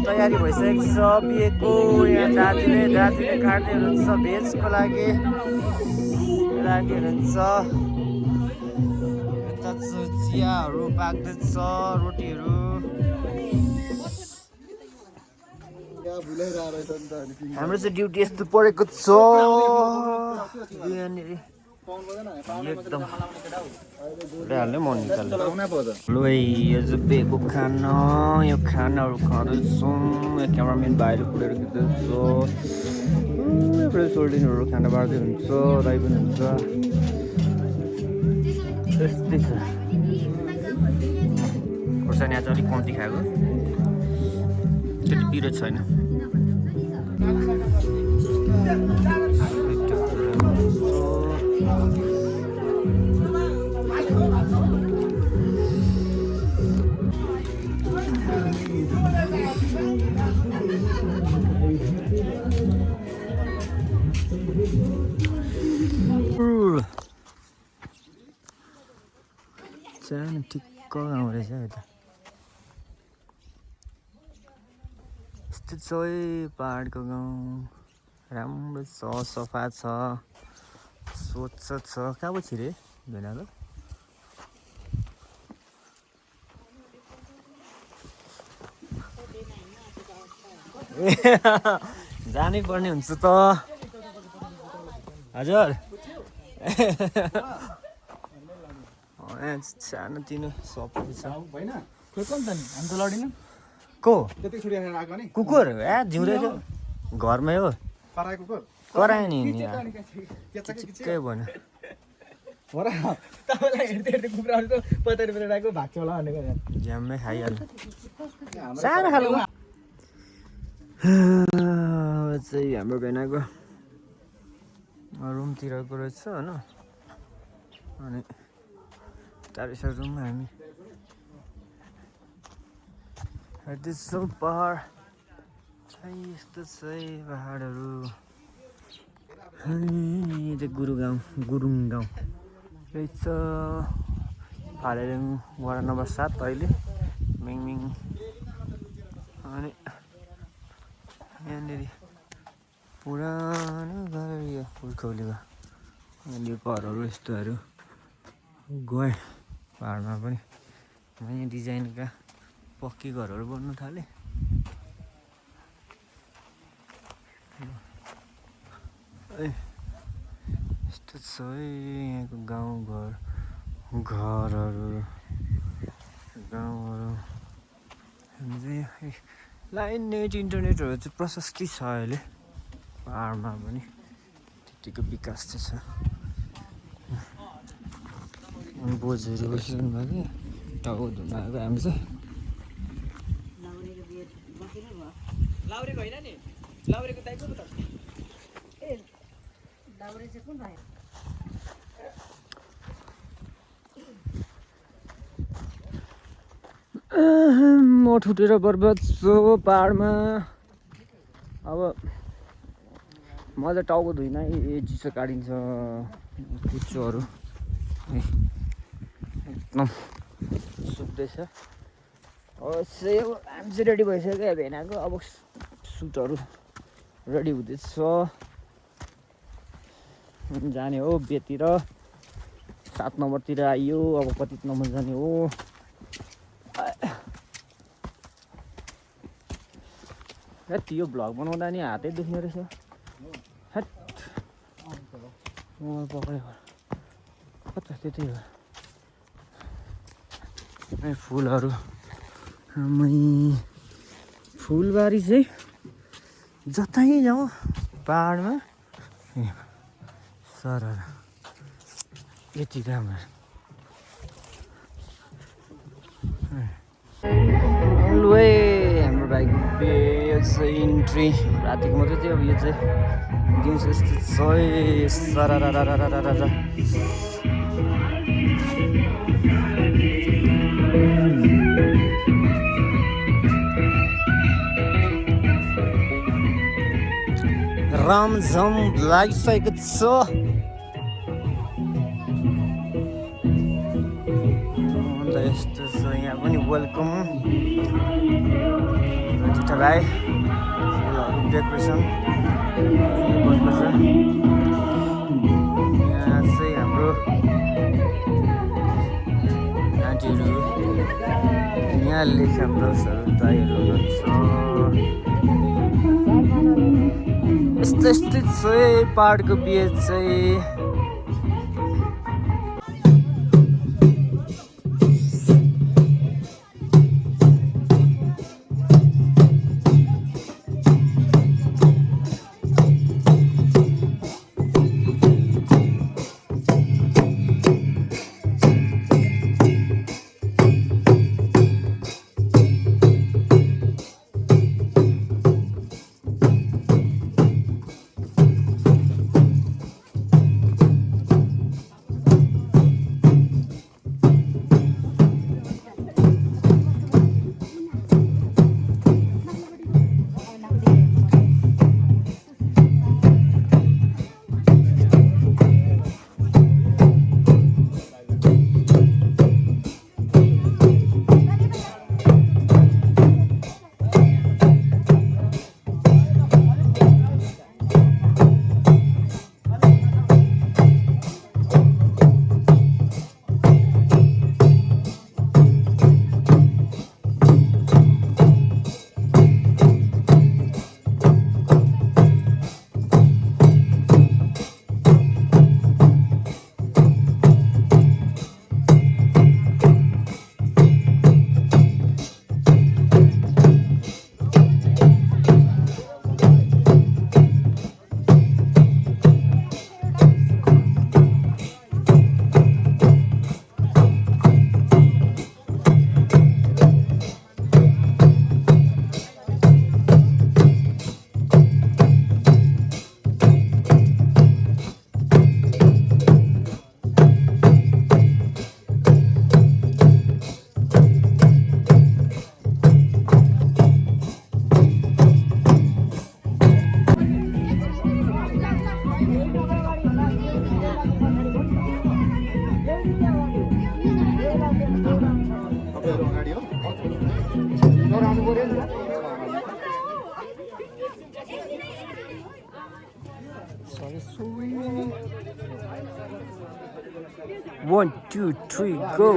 S1: तयारी भइसकेको छ बिहेको यहाँ दाजुले खाँदै हुनुहुन्छ भेजको लागि हुनुहुन्छ यता चियाहरू पाक्दैछ रोटीहरू हाम्रो चाहिँ ड्युटी यस्तो परेको छ यहाँनिर एकदम हाल्ने मन निकाल्नु लु है यो चाहिँ बेको खाना यो खानाहरू खाँदैछौँ क्यामराम्यान भाइले पुगेर खिच्दैछ सोल्डिनहरू खाना बार्दै हुन्छ दाइ पनि हुन्छ त्यस्तै छ खोर्सानी आज अलिक कम्ती खाएको त्यति पिरो छैन सानो ठिक्क गाउँ रहेछ यता यस्तो छ है पहाडको गाउँ राम्रो छ सफा छ स्वच्छ छ कहाँ पो छिरे भेनाको जानै पर्ने हुन्छ त हजुर सानो तिनो सपहरू छ
S3: होइन खोज्छ नि त नि हामी त लडिन
S1: को
S3: त्यति छुट्टी आएको नि
S1: कुकुर जिउँदै थियो घरमै हो
S3: कराए कुकुर
S1: करायो नि चिक्कै भन
S3: हो र तपाईँलाई हेर्दै हेर्दै कुखुराहरू त पैतारी पेर आएको भाग्छ होला भनेको
S1: ज्याममै खाइहाल्नु सानो खालको चाहिँ हाम्रो भेनाको रुमतिरको रहेछ होइन अनि टाढिस रुममा हामी हेर्दैछौँ पहाड यस्तो छ पहाडहरू अनि चाहिँ गुरुङ गाउँ रहेछ फालेरङ वडा नम्बर 7 अहिले मिङमिङ अनि यहाँनिर पुरानो घर यो पुर्खौलीको अनि घरहरू यस्तोहरू गएँ पहाडमा पनि नयाँ डिजाइनका पक्की घरहरू बन्नु थाले यस्तो छ है यहाँको गाउँघरहरू चाहिँ लाइन नेट इन्टरनेटहरू चाहिँ प्रशस्ति छ अहिले पहाडमा पनि त्यतिको विकास चाहिँ छ बोजूहरू बसिरहनु भयो कि टाउको धुन आएको हामी चाहिँ लाउरेको होइन नि लाउरेको दाइ को त
S2: ए लाउरे चाहिँ कुन भाइ
S1: म ठुटेर बर्बाद छु पहाडमा अब म त टाउको धुइनँ चिसो काटिन्छ कुच्चोहरू एकदम सुक्दैछ अवश्य हामी चाहिँ रेडी भइसक्यो भेनाको अब सुटहरू रेडी हुँदैछ जाने हो बेतिर 7 नम्बरतिर आइयो अब कति नम्बर जाने हो यो भ्लग बनाउँदा नि हातै दुख्ने रहेछ मोबाइल पक्रेको कता त्यतै हो फुलहरू फुलबारी चाहिँ जतै जाउँ पहाडमा सरर यति राम्रो लु है हाम्रो बाइक यो चाहिँ इन्ट्री रातिको मात्रै थियो अब यो चाहिँ दिउँसो यस्तो छ है सरर रमझम लागिसकेको छ। अन्त यस्तो छ यहाँ पनि वेलकम जिठा भाइ डेकोरेसन बस्नु छ। यहाँ चाहिँ हाम्रो आन्टीहरू यहाँ लेख्या ब्रसहरू दाइहरू हुनुहुन्छ। यस्तै यस्तै छ पहाडको बिहे चाहिँ। One, two, three, go.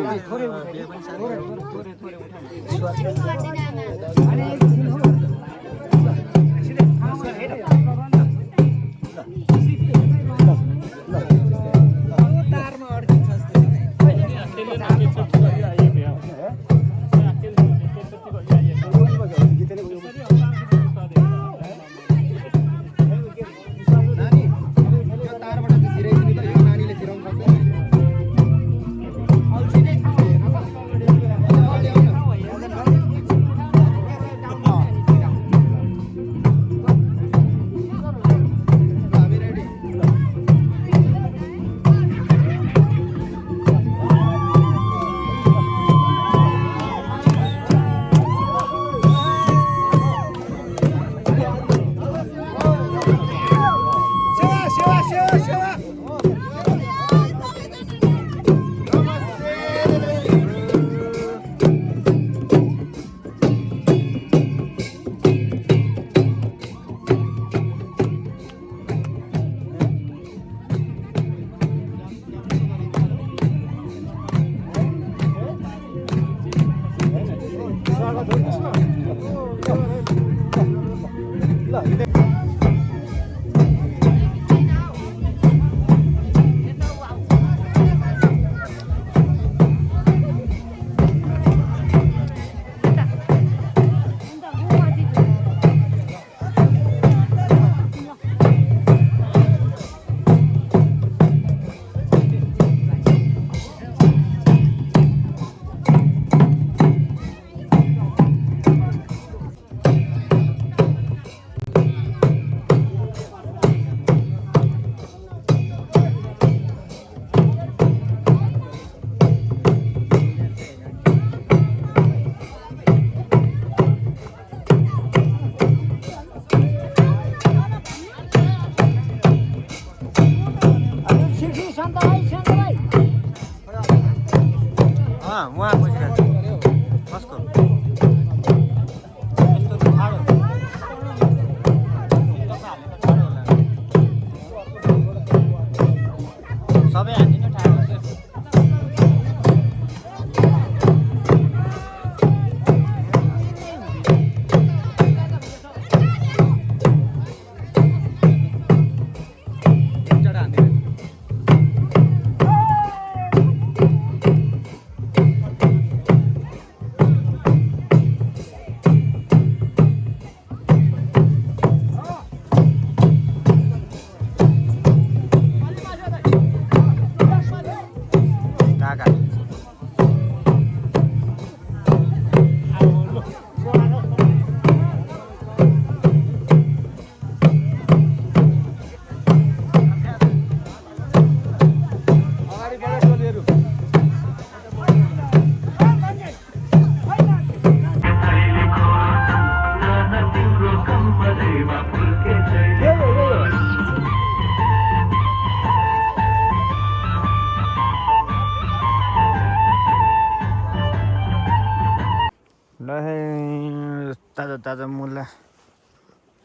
S1: ताजा मुला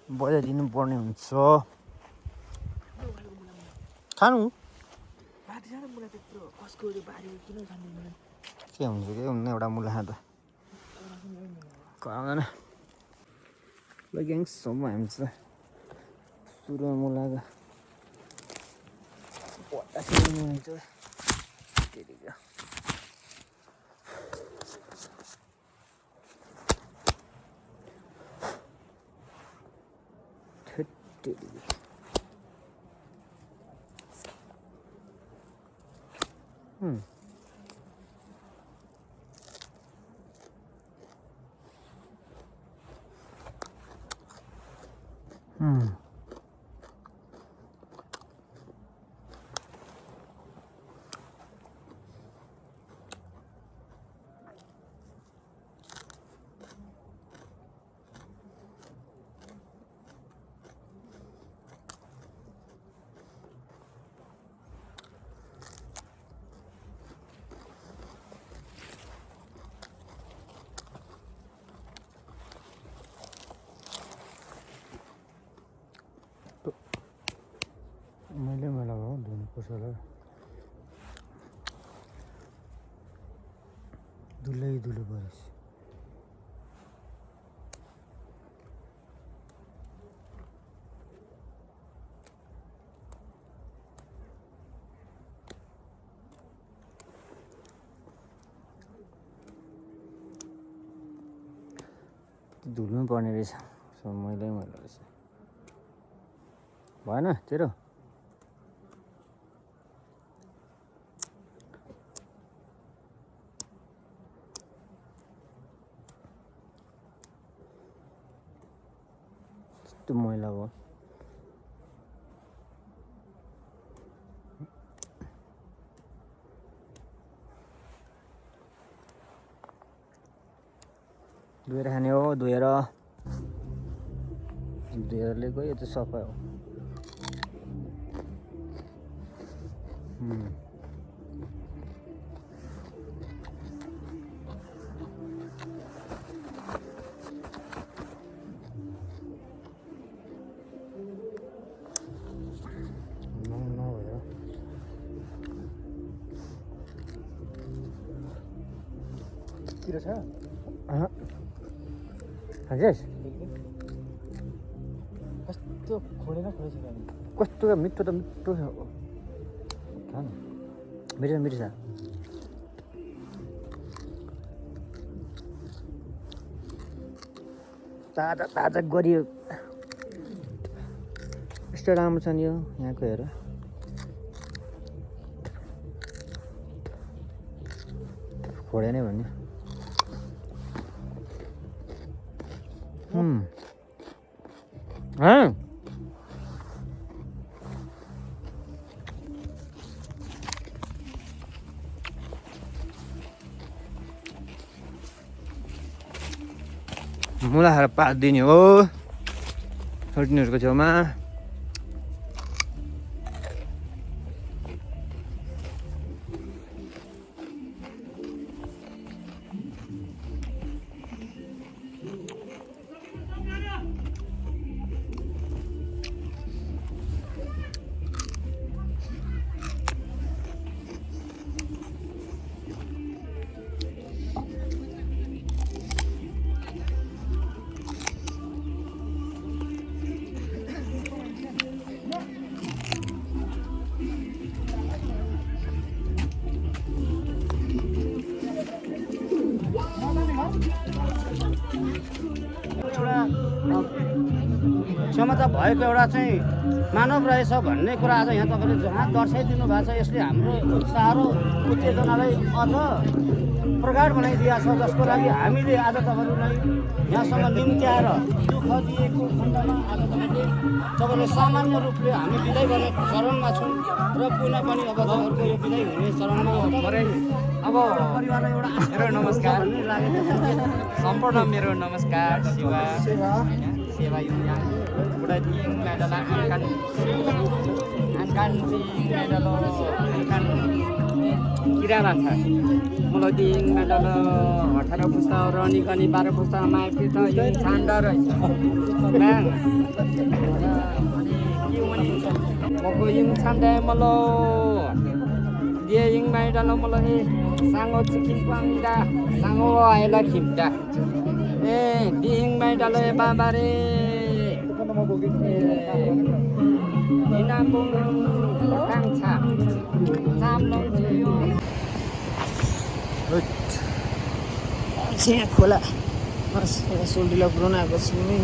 S1: बजाइदिनु पर्ने हुन्छ खानु के हुन्छ के हुन्न एउटा मुला खाँदा कराउँदैन ल ग्याङसम्म हामी चाहिँ सुरुमा मुलाको पटासिनु हुन्छ त्यतिको मैले लगाऊ धुनुपर्छ होला धुलै धुलो परेछ धुल्नु पर्ने रहेछ मैलै मैला रहेछ भएन तेरो त्यो मैला भयो धोएर खाने हो धोएर गयो त्यो सफा हो
S3: तिर छ
S1: खान्छस्
S3: कस्तो खोडेर खोडेछ
S1: कस्तो मिठो त मिठो छ खा न मिठो मिठो छ ताजा ताजा गरियो यस्तो राम्रो छ नि यो यहाँको हेर खोडे नै भन्ने मुला खाएर पात दिने हो छोड्नेहरूको छेउमा
S3: क्षमता भएको एउटा चाहिँ मानव रहेछ भन्ने कुरा आज यहाँ तपाईँले जहाँ दर्शाइदिनु भएको छ यसले हाम्रो उत्साह र उत्तेजनालाई अझ प्रगाढ बनाइदिएको छ जसको लागि हामीले आज तपाईँहरूलाई यहाँसँग निम्त्याएर दुःख दिएको खण्डमा आज तपाईँले सामान्य रूपले हामी बिदाई गर्ने चरणमा छौँ र पुनः पनि अब तपाईँहरूको यो बिदाई हुने चरणमा अब परिवारलाई एउटा
S7: मेरो नमस्कार सम्पूर्ण मेरो नमस्कार सेवा युनियन बुढाथिङ मेडला angkan si medalo angkan किराला छ मलाई दिङ मेडल 18 पुस्ता रनी गनी 12 पुस्ता माया पिता यो छान्दा रहेछ म्याङ अनि मको young छान्दा मलो dia yang main dalam mulai sangat cikin pangda sangat ayla kimda dia yang main dalam babare ina pun kangcha sam long jiyo
S1: चाहिँ खोला सोल्टीलाई पुऱ्याउन आएको छु नि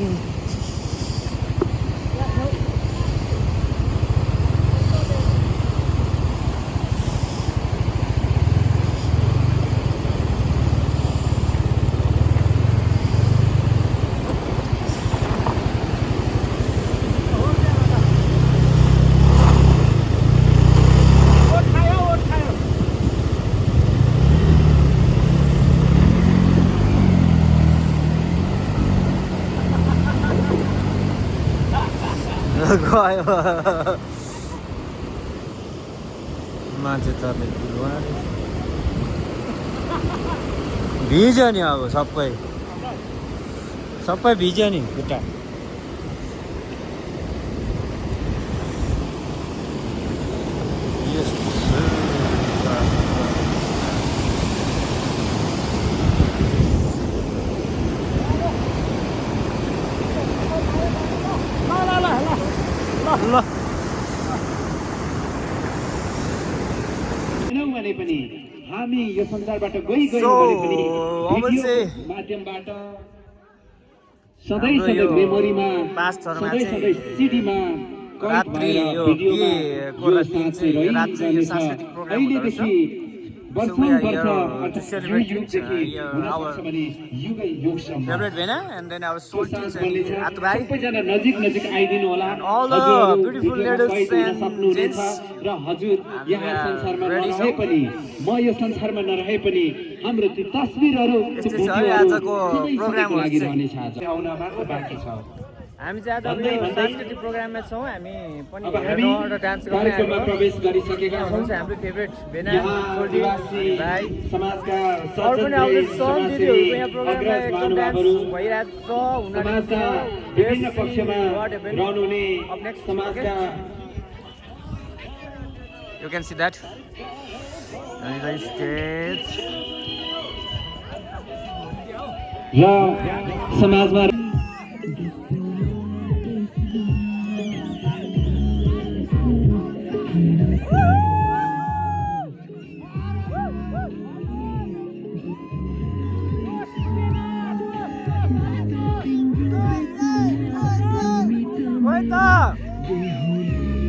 S1: गयो मान्छे चढ्ने भिज्यो नि अब सबै भिज्यो नि खुट्टा
S8: भने पनि हामी यो संसारबाट गइगयौँ भने पनि भिडियो माध्यमबाट सधैँ मेमोरीमा सधैँ सिडीमा
S1: रात्रि यो
S8: अहिलेदेखि
S1: favorite Vena, and then our soldiers and Atbai.
S8: नजिक नजिक आइदिनु होला
S1: all the beautiful ladies and gents.
S8: र हजुर यहाँ संसारमा नरहे पनि म यो संसारमा नरहे पनि हाम्रो त्यो तस्बिरहरू
S1: आजको प्रोग्राम
S8: लागिरहनेछ आज आउन मात्र बाँकी छ
S1: हामी चाहिँ आज सांस्कृतिक प्रोग्राममा छौँ हामी पनि
S8: हामी कार्यक्रममा प्रवेश गरिसकेका छौँ
S1: हाम्रो फेभरेट भेना
S8: आदिवासी समाजका समाजका विभिन्न पक्षमा रहनुहुने समाजका
S1: You can see that and the stage
S8: र समाजमा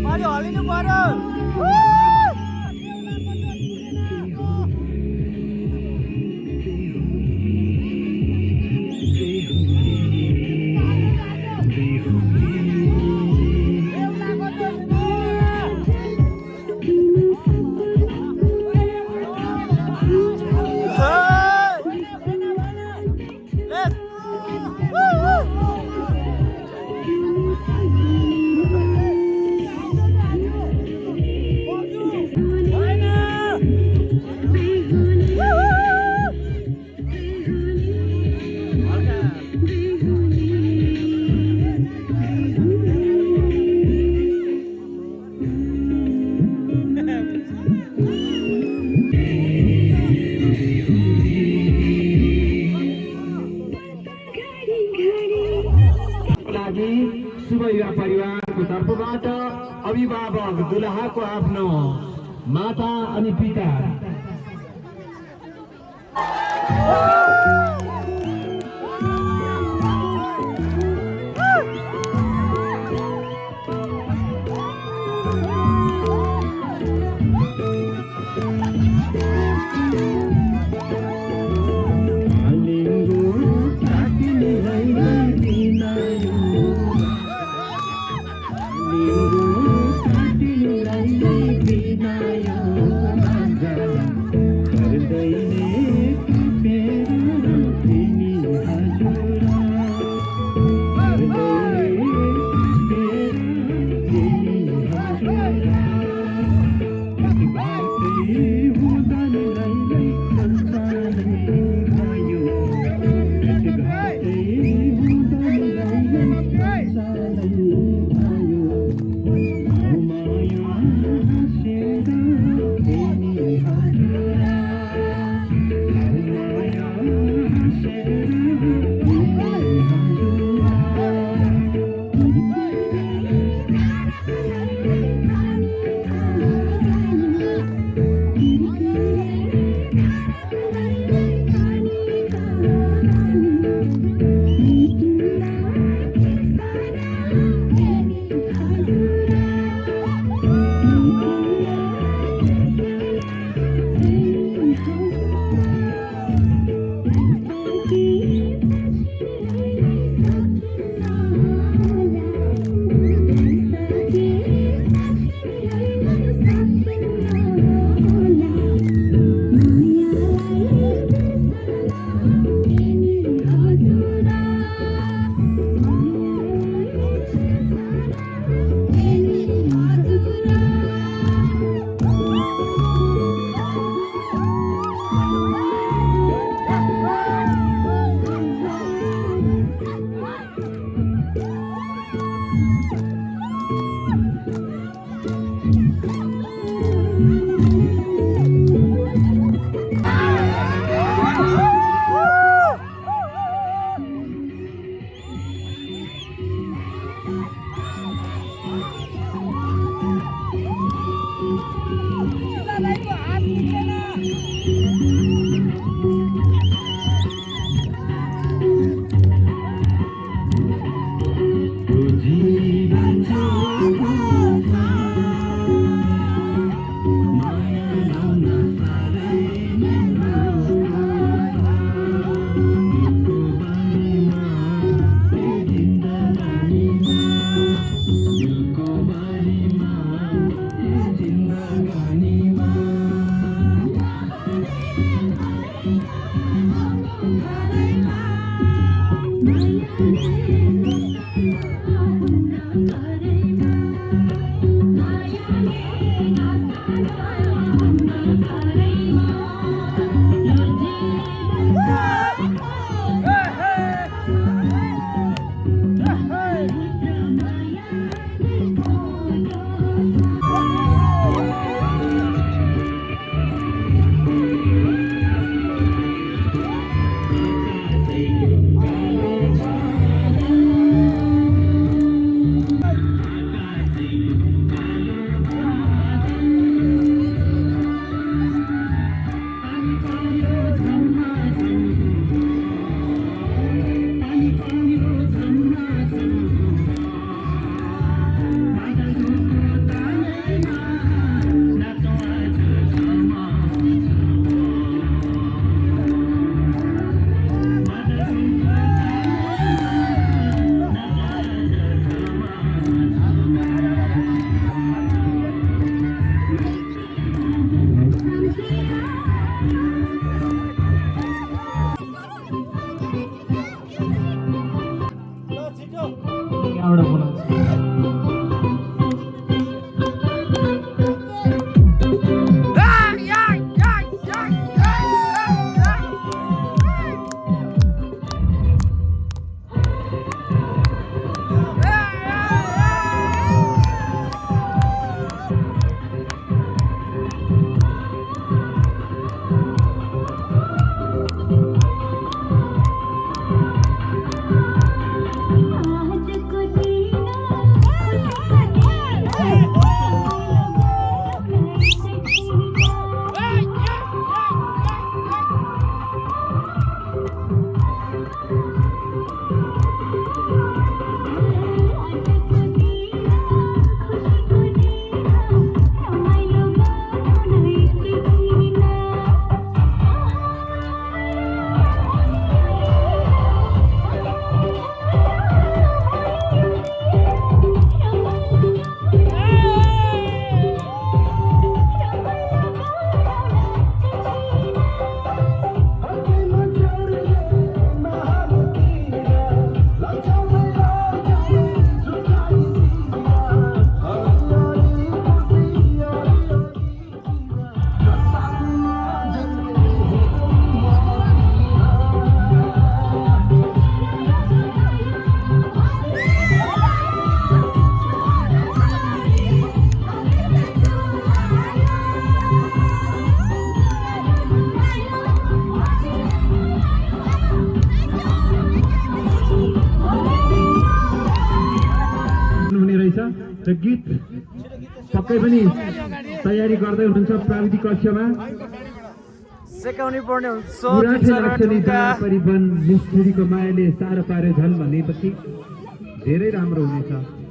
S1: पानी हलिनु पर्यो परिवारको तर्फबाट अभिभावक दुलहाको आफ्नो माता अनि पिता
S8: र गीत पक्कै पनि तयारी गर्दै हुनुहुन्छ प्राविधिक कक्षमा
S1: सेकाउनु पर्ने हुन्छ
S8: पुराठे लाग्छ नि जहाँ परिवन मिस्त्रीको मायाले सारो पारे झन भनेपछि धेरै राम्रो हुनेछ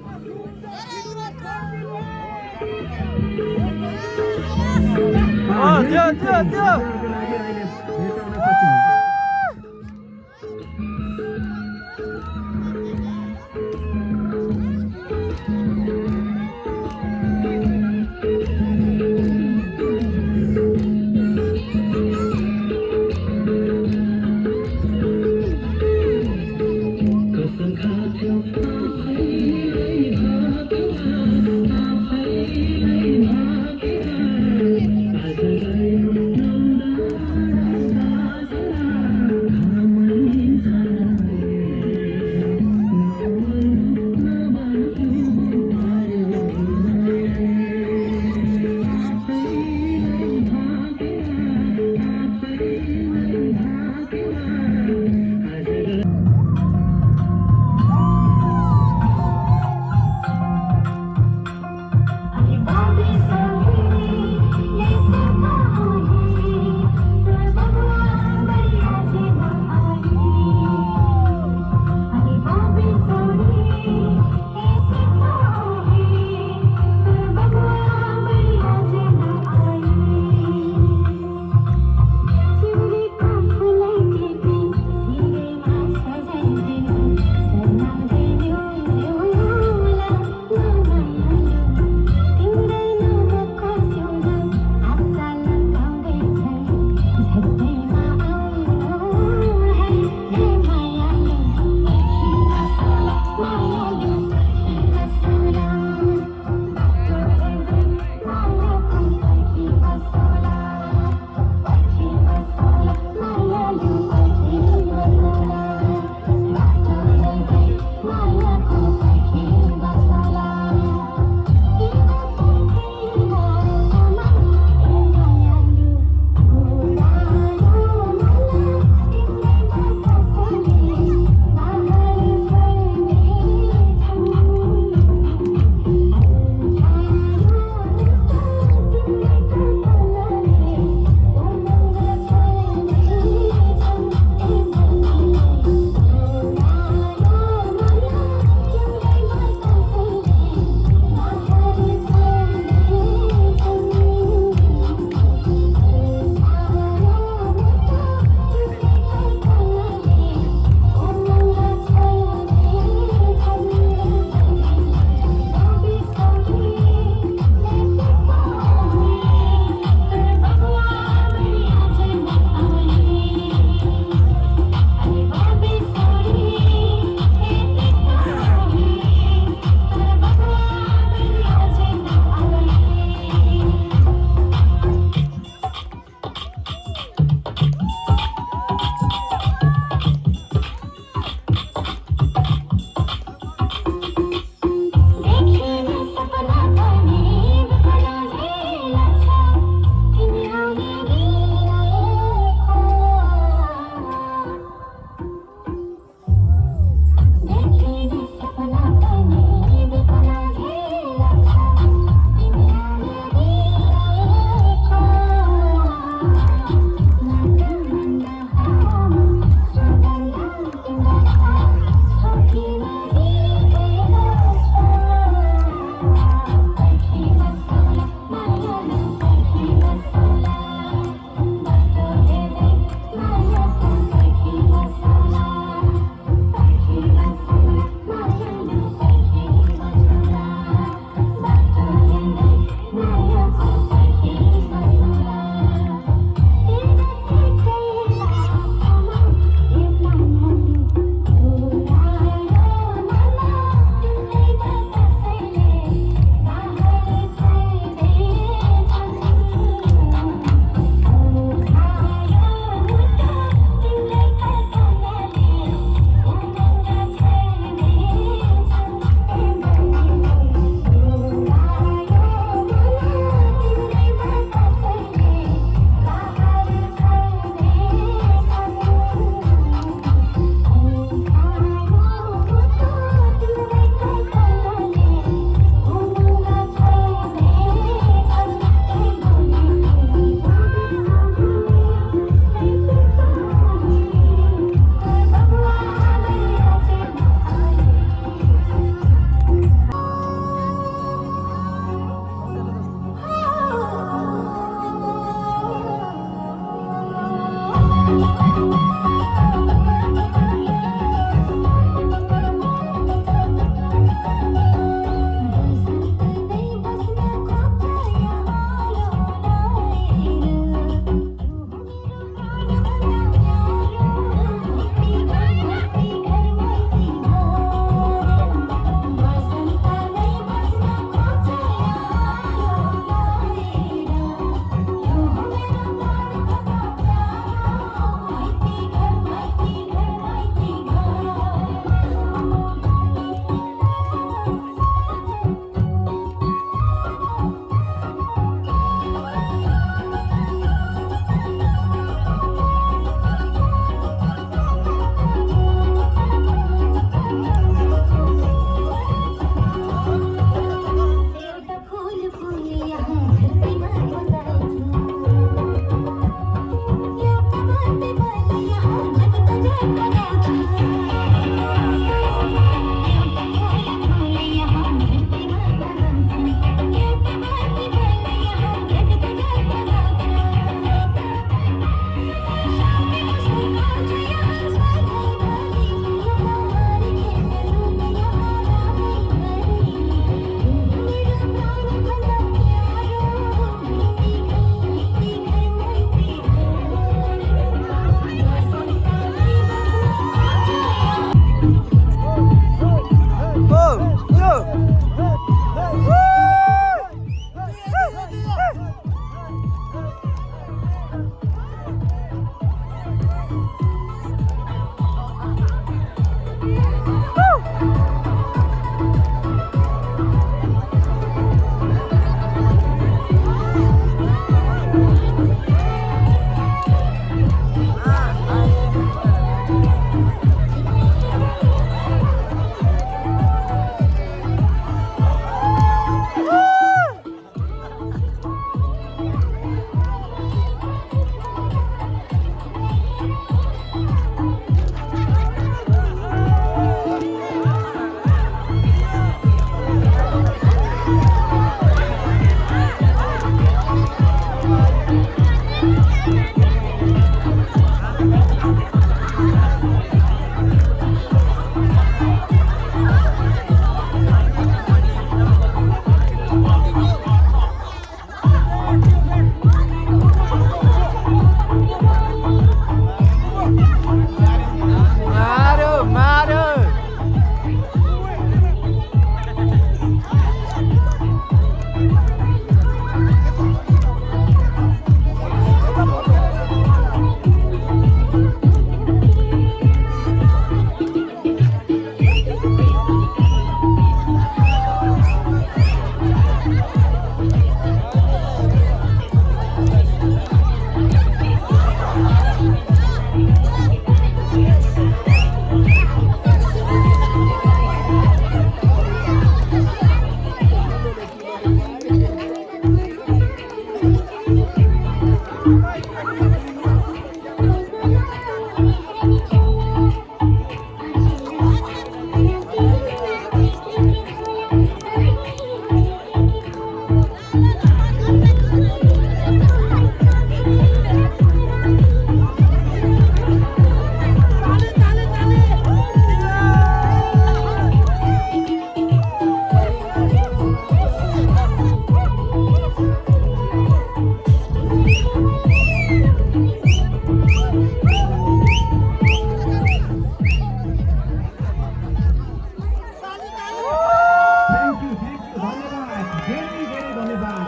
S8: धेरै धेरै धन्यवाद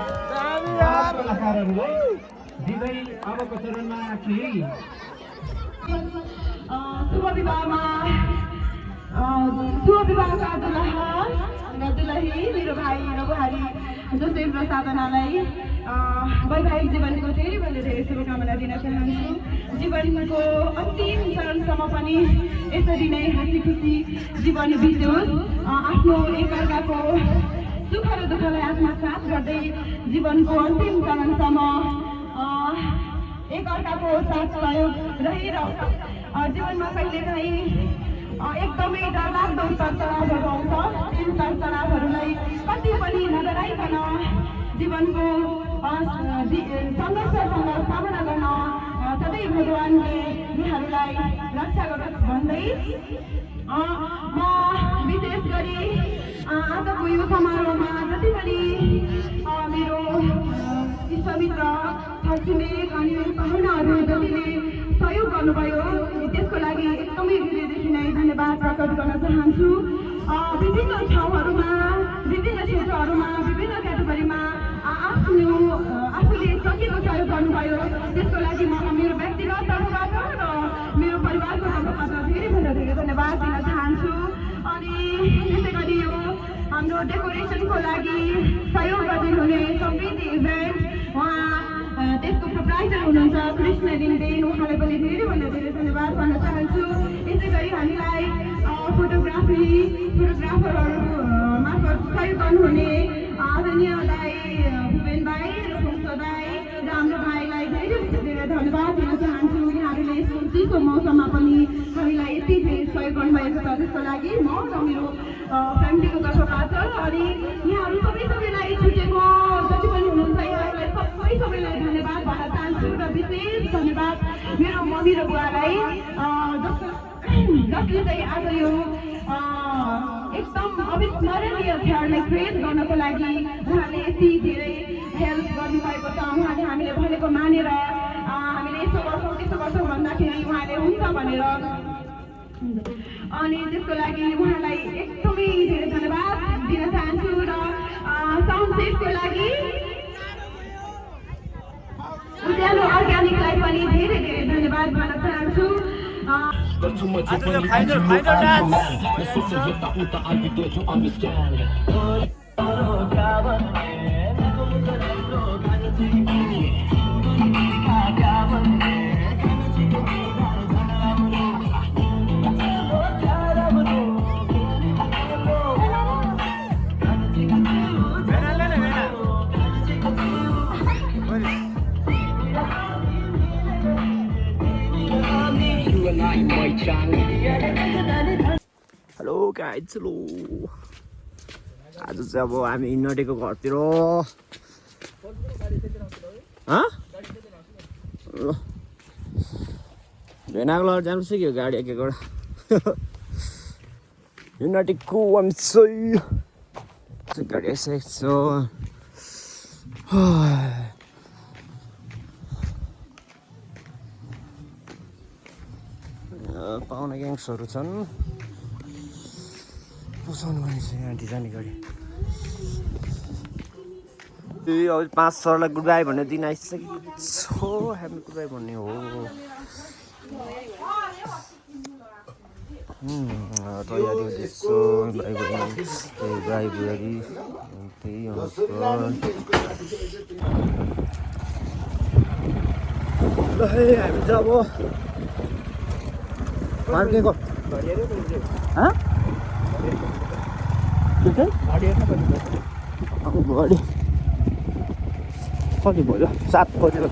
S8: कलाकारहरूलाई दिँदै अबको चरणमा केही
S2: शुभ विवाहमा शुभ विवाहका दुलहा र दुलही मेरो भाइ र बुहारी जोसेफ र साधनालाई वैवाहिक जीवनको धेरै शुभकामना दिन चाहन्छु। जीवनको अन्तिम चरणसम्म पनि यसरी नै हाँसी खुसी जीवन बित्योस्। आफ्नो एकअर्काको सुख र दुःखलाई आत्मसात गर्दै जीवनको अन्तिम चरणसम्म एकअर्काको साथ सहयोग रहिरहोस्। जीवनमा कहिलेकाहीँ एकदमै डरलाग्दो उतार चढावहरू आउँछ। ती उतार चढावहरूलाई कति पनि नडराइकन जीवनको सङ्घर्षसँग सामना गर्न सधैँ भगवान्ले यहाँहरूलाई रक्षा गरोस् भन्दै म विशेष गरी आजको यो समारोहमा जति पनि मेरो इष्टमित्र छरछिमेक अनि पाहुनाहरू जतिले सहयोग गर्नुभयो त्यसको लागि एकदमै हृदयदेखि नै धन्यवाद प्रकट गर्न चाहन्छु। विभिन्न ठाउँहरूमा विभिन्न क्षेत्रहरूमा विभिन्न क्याटेगोरीमा आफूले सकिएको सहयोग गर्नुभयो त्यसको लागि म मेरो व्यक्तिगत तर्फबाट र मेरो परिवारको तर्फबाट धेरै धन्यवाद दिन चाहन्छु। अनि त्यसै गरी यो हाम्रो डेकोरेसनको लागि सहयोग गर्दै हुने समृद्धि इभेन्ट उहाँ त्यसको प्रोप्राइटर हुनुहुन्छ कृष्ण लिङ्गदेन, उहाँलाई पनि धेरै धन्यवाद भन्न चाहन्छु। यसै गरी हामीलाई फोटोग्राफरहरू मार्फत सहयोग गर्नुहुने आदरणीय दाई भुपेन भाइ र फुङ्सो दाई र हाम्रो भाइलाई धेरै धन्यवाद दिन चाहन्छु। यहाँहरूले यस्तो चिसो मौसममा पनि हामीलाई यति धेरै सहयोग गर्नुभएको छ त्यसको लागि म र मेरो फ्यामिलीको तर्फबाट अनि यहाँहरू सबैलाई छुटेको जति पनि हुनुहुन्छ यहाँहरूलाई सबैलाई धन्यवाद भन्न चाहन्छु। र विशेष धन्यवाद मेरो मम्मी र बुवालाई जसले चाहिँ आज यो एकदम अविस्मरणीय क्षणलाई क्रिएट गर्नको लागि उहाँले यति धेरै हेल्प गर्नुभएको छ। उहाँले हामीले भनेको मानेर हामीले यसो गर्छौँ भन्दाखेरि उहाँले हुन्छ भनेर अनि त्यसको लागि उहाँलाई एकदमै धेरै धन्यवाद दिन चाहन्छु। र साउन्ड सेटको लागि उज्यालो अर्ग्यानिकलाई पनि धेरै धन्यवाद भन्न चाहन्छु।
S1: Hello guys, hello. आज चाहिँ अब हामी हिँड्नटेको घरतिर ल भेनाको लगेर जानु सिक्यो गाडी एक एकवटा हिँड्नटेको हामी चाहिँ गाडी आइसकेको छ। पाहुना ग्याङ्सहरू छन् बसाउनु मान्छे यहाँ जाने गाडी। अब 5 सरलाई गुड बाई भन्ने दिन आइसकेको छ। ह्याप्पी गुड बाई भन्ने हो। तयारी हुँदैछ भाइ बुहारी त्यही अनुसार ल हामी चाहिँ अब पार्किङको घडी कति भयो 7 बजेको त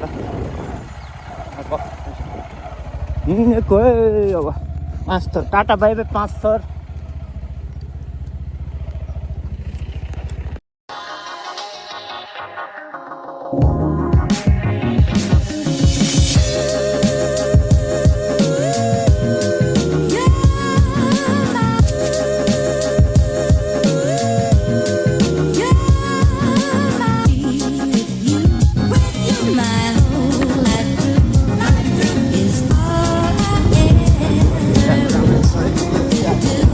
S1: हिँडेको है। अब 5 थर टाटा बाई बाई 5 थर।
S4: Yeah.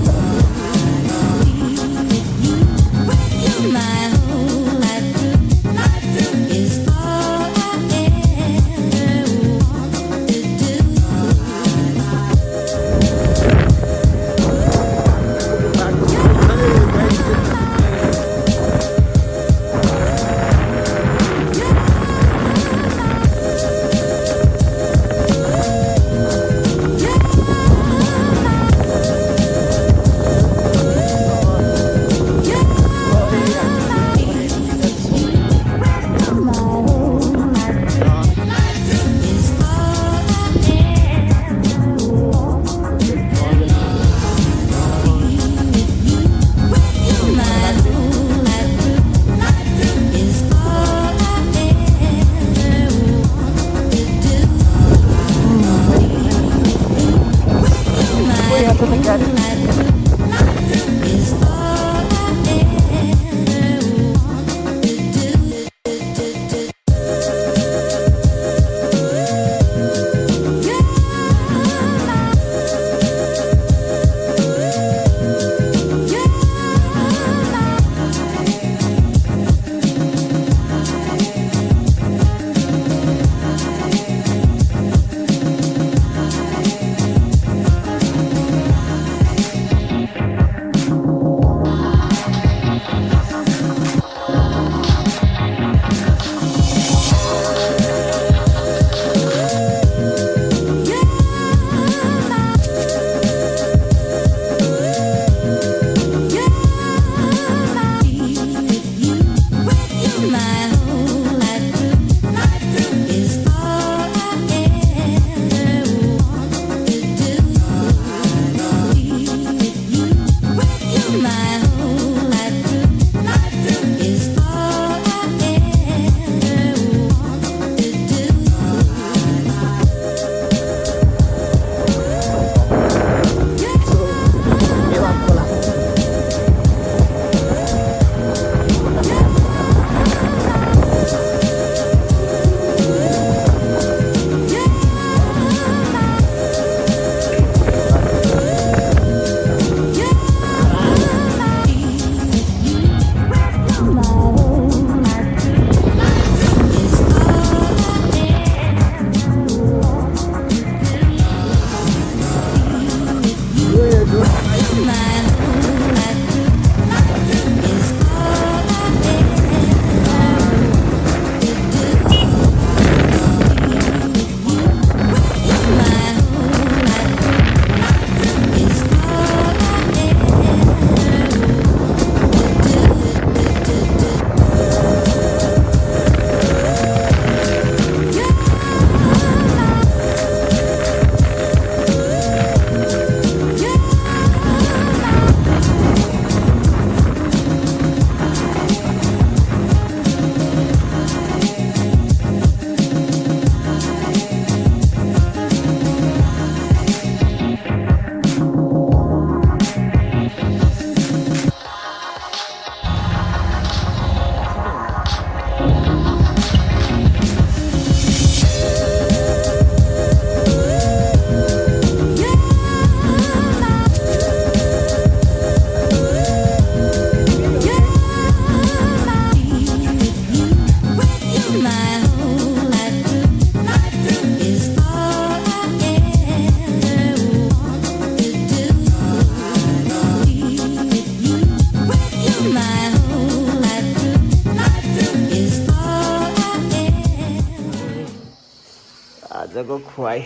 S1: आजको खुवाई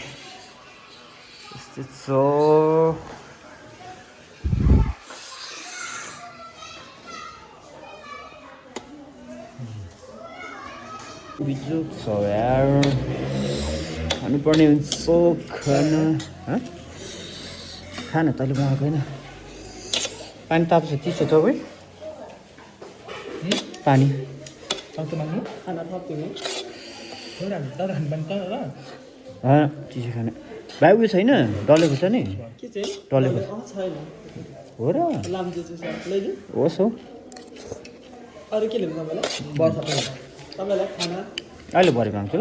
S1: यस्तो छ। बिजुक छ यार, खानुपर्ने हुन्छ खाना। खाना तैँले बनाएको होइन? पानी ताप्छ चिसो छ भाइ पानी चिसो खाना भाइ उयो छैन डलेको छ नि डलेको हो र होस् हौ
S3: अरू के लिनु तपाईँलाई खाना
S1: अहिले भरे माग्छु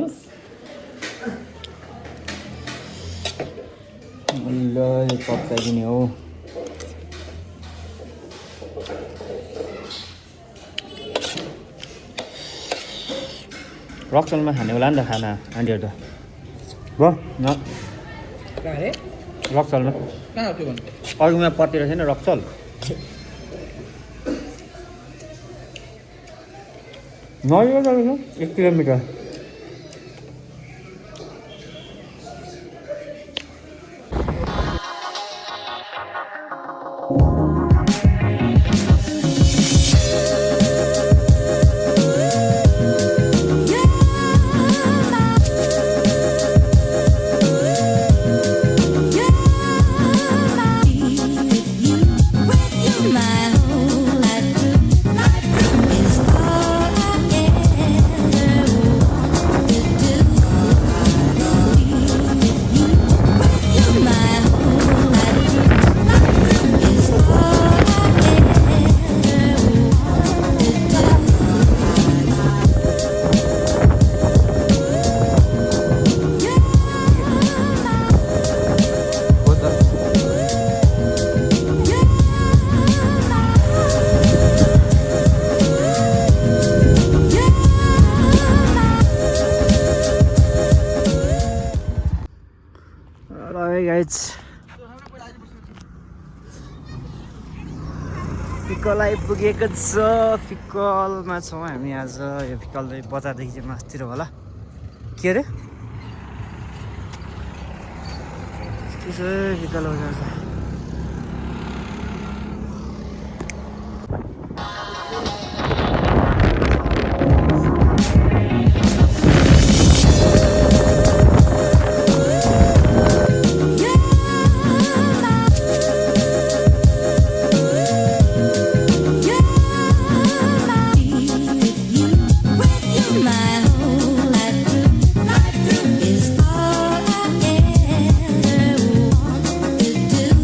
S1: ल पकाइदिने हो। रक्सलमा खाने होला नि त खाना आन्टीहरू त भयो न रक्सलमा अर्कोमा पत्तिर छैन रक्सल नजिक 1 किलोमिटर फिक्कल आइपुगेको छ। फिक्कलमा छौँ हामी आज। यो फिक्कल बजारदेखि चाहिँ मास्तिर होला के अरे त्यसो फिक्कल बजार छ।
S4: Is all I ever wanted to do.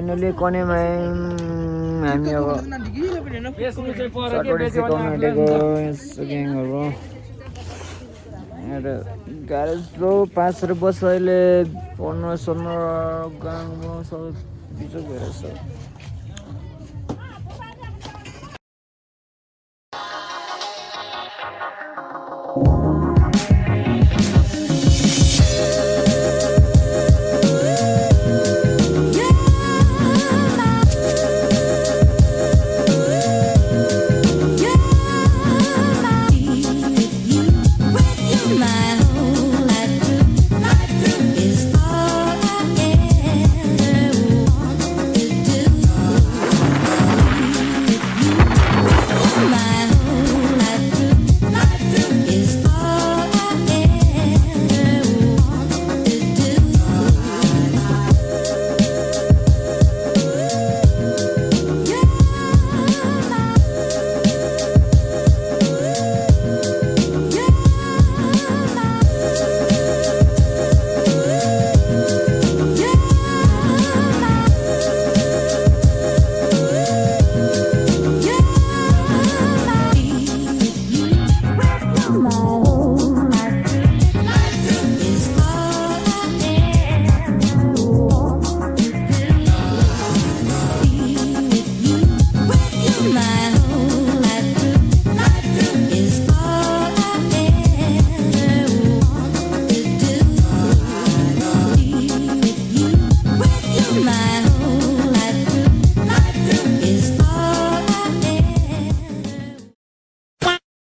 S1: Finally कनेमा हामी अब सटरडे सिकाउनु आँटेको यस्तो ग्याङहरू एउटा ग्यारेज जो 5 बस अहिले 15 गाउँमा सबै बिचो भएर छ
S9: My